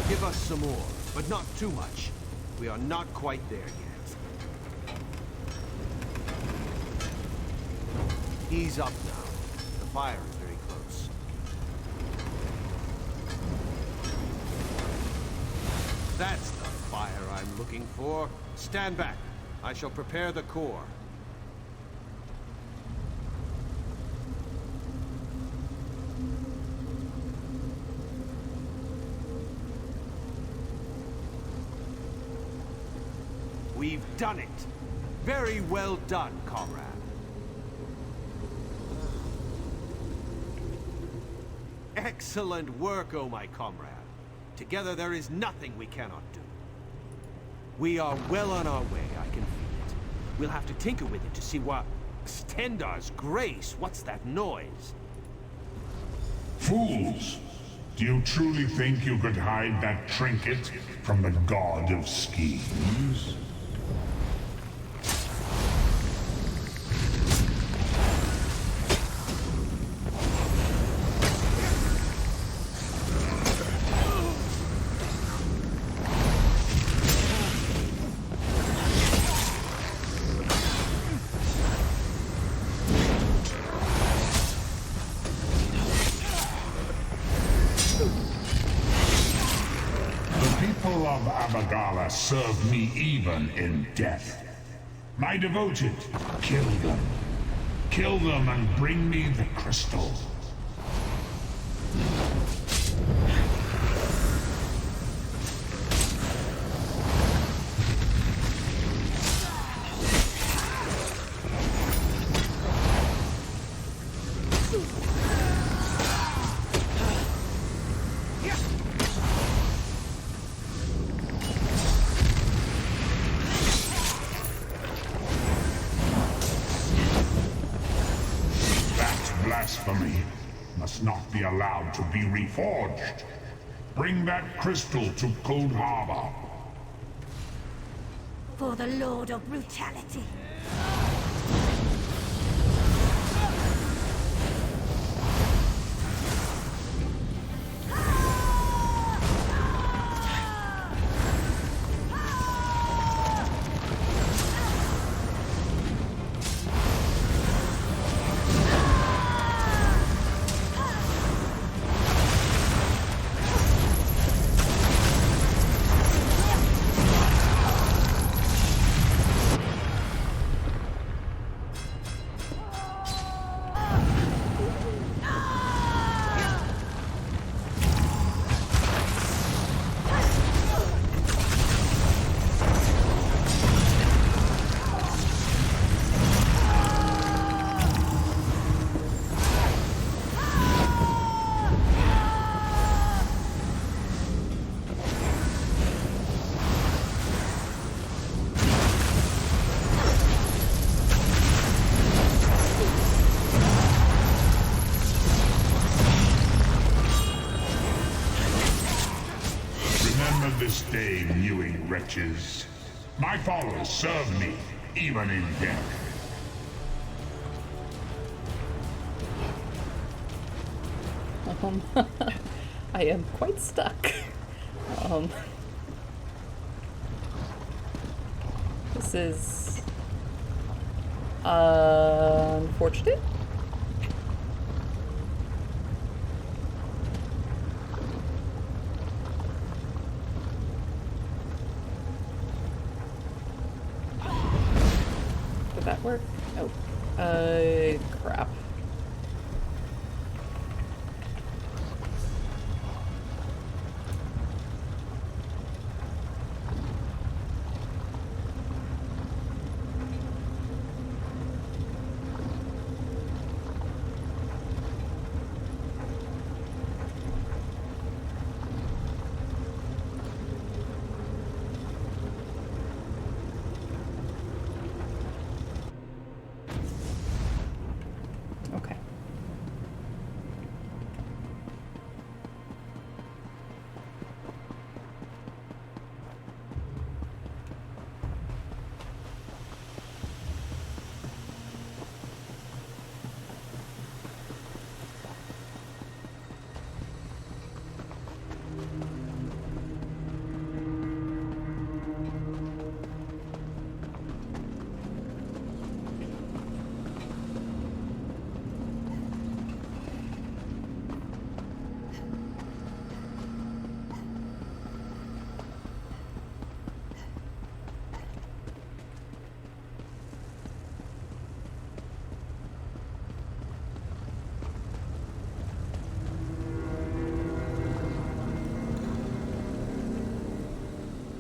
Speaker 11: Give us some more, but not too much. We are not quite there yet. Ease up now. The fire is very close. That's the fire I'm looking for. Stand back. I shall prepare the core. We've done it. Very well done, comrade. Excellent work, oh my comrade. Together there is nothing we cannot do. We are well on our way, I can feel it. We'll have to tinker with it to see what... Stendar's grace, what's that noise?
Speaker 10: Fools! Do you truly think you could hide that trinket from the god of schemes? Serve me even in death. My devoted, kill them. Kill them and bring me the crystal. Blasphemy must not be allowed to be reforged. Bring that crystal to Cold Harbor.
Speaker 1: For the Lord of Brutality. This day, mewing wretches. My followers serve me, even in death.
Speaker 13: I am quite stuck. This is unfortunate. That work? Oh. Crap.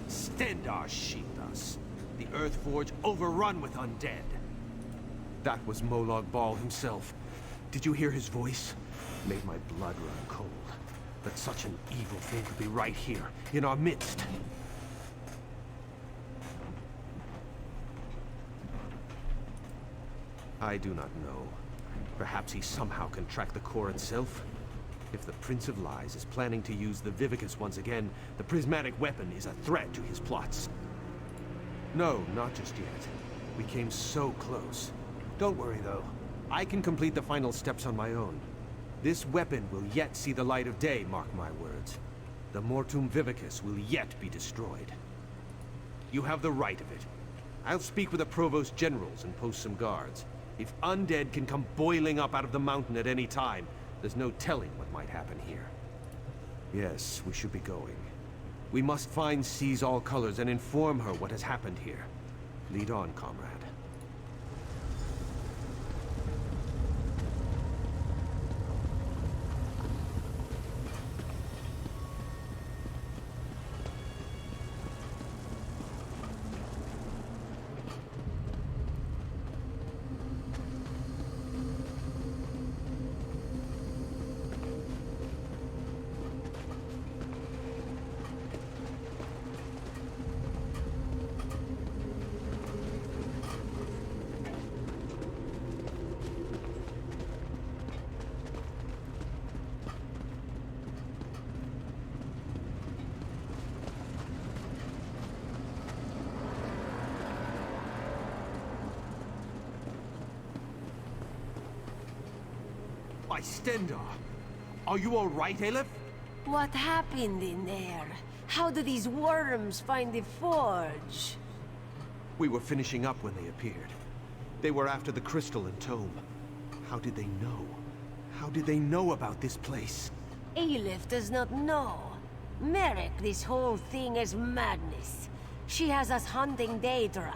Speaker 11: Stendar sheathed us. The Earthforge overrun with undead. That was Molag Bal himself. Did you hear his voice? Made my blood run cold. That such an evil thing could be right here, in our midst. I do not know. Perhaps he somehow can track the core itself? If the Prince of Lies is planning to use the Vivicus once again, the prismatic weapon is a threat to his plots. No, not just yet. We came so close. Don't worry, though. I can complete the final steps on my own. This weapon will yet see the light of day, mark my words. The Mortum Vivicus will yet be destroyed. You have the right of it. I'll speak with the Provost Generals and post some guards. If undead can come boiling up out of the mountain at any time, there's no telling what might happen here. Yes, we should be going. We must find Seize All Colors and inform her what has happened here. Lead on, comrade. By Stendar! Are you all right, Aleph?
Speaker 19: What happened in there? How do these worms find the forge?
Speaker 11: We were finishing up when they appeared. They were after the crystal and tome. How did they know? How did they know about this place?
Speaker 19: Aleph does not know. Merrick, this whole thing is madness. She has us hunting Daedra,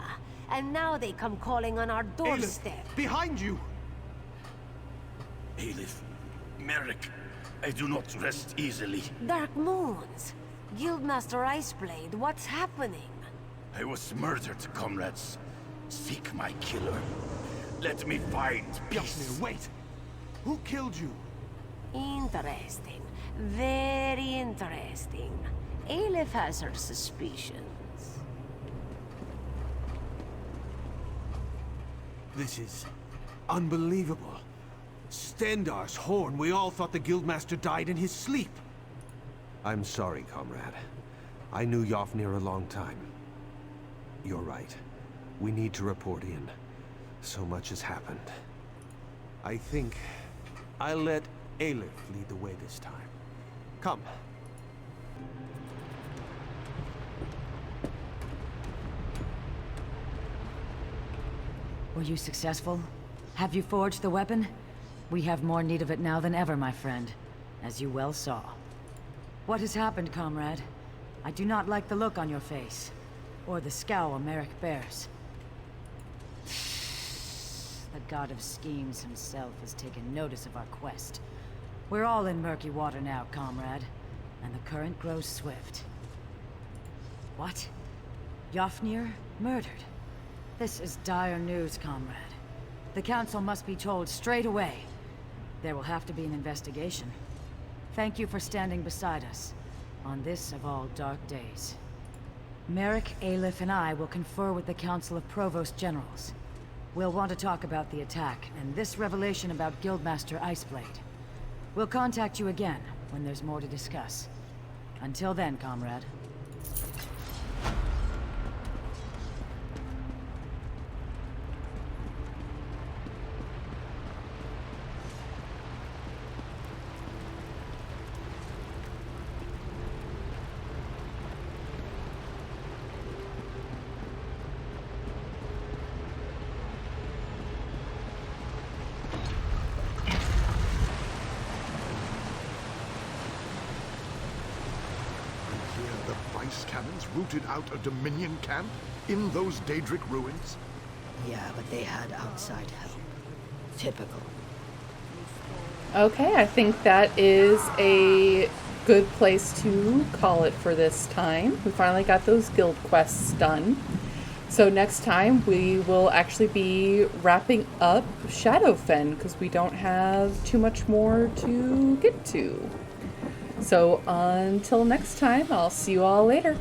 Speaker 19: and now they come calling on our doorstep.
Speaker 11: Aleph, behind you!
Speaker 20: Aleph, Merrick, I do not rest easily.
Speaker 19: Dark Moons, Guildmaster Iceblade, what's happening?
Speaker 20: I was murdered, comrades. Seek my killer. Let me find peace.
Speaker 11: Wait! Who killed you?
Speaker 19: Interesting. Very interesting. Aleph has her suspicions.
Speaker 11: This is unbelievable. Stendar's horn. We all thought the Guildmaster died in his sleep. I'm sorry, comrade. I knew Yofnir a long time. You're right. We need to report in. So much has happened. I think I'll let Aleph lead the way this time. Come.
Speaker 5: Were you successful? Have you forged the weapon? We have more need of it now than ever, my friend, as you well saw. What has happened, comrade? I do not like the look on your face, or the scowl Merrick bears. The god of schemes himself has taken notice of our quest. We're all in murky water now, comrade, and the current grows swift. What? Yofnir murdered? This is dire news, comrade. The Council must be told straight away. There will have to be an investigation. Thank you for standing beside us on this of all dark days. Merrick, Aleph, and I will confer with the Council of Provost Generals. We'll want to talk about the attack and this revelation about Guildmaster Iceblade. We'll contact you again when there's more to discuss. Until then, comrade.
Speaker 9: Cannons rooted out a Dominion camp in those Daedric ruins?
Speaker 12: Yeah, but they had outside help. Typical.
Speaker 13: Okay, I think that is a good place to call it for this time. We finally got those guild quests done. So next time we will actually be wrapping up Shadowfen because we don't have too much more to get to. So until next time, I'll see you all later.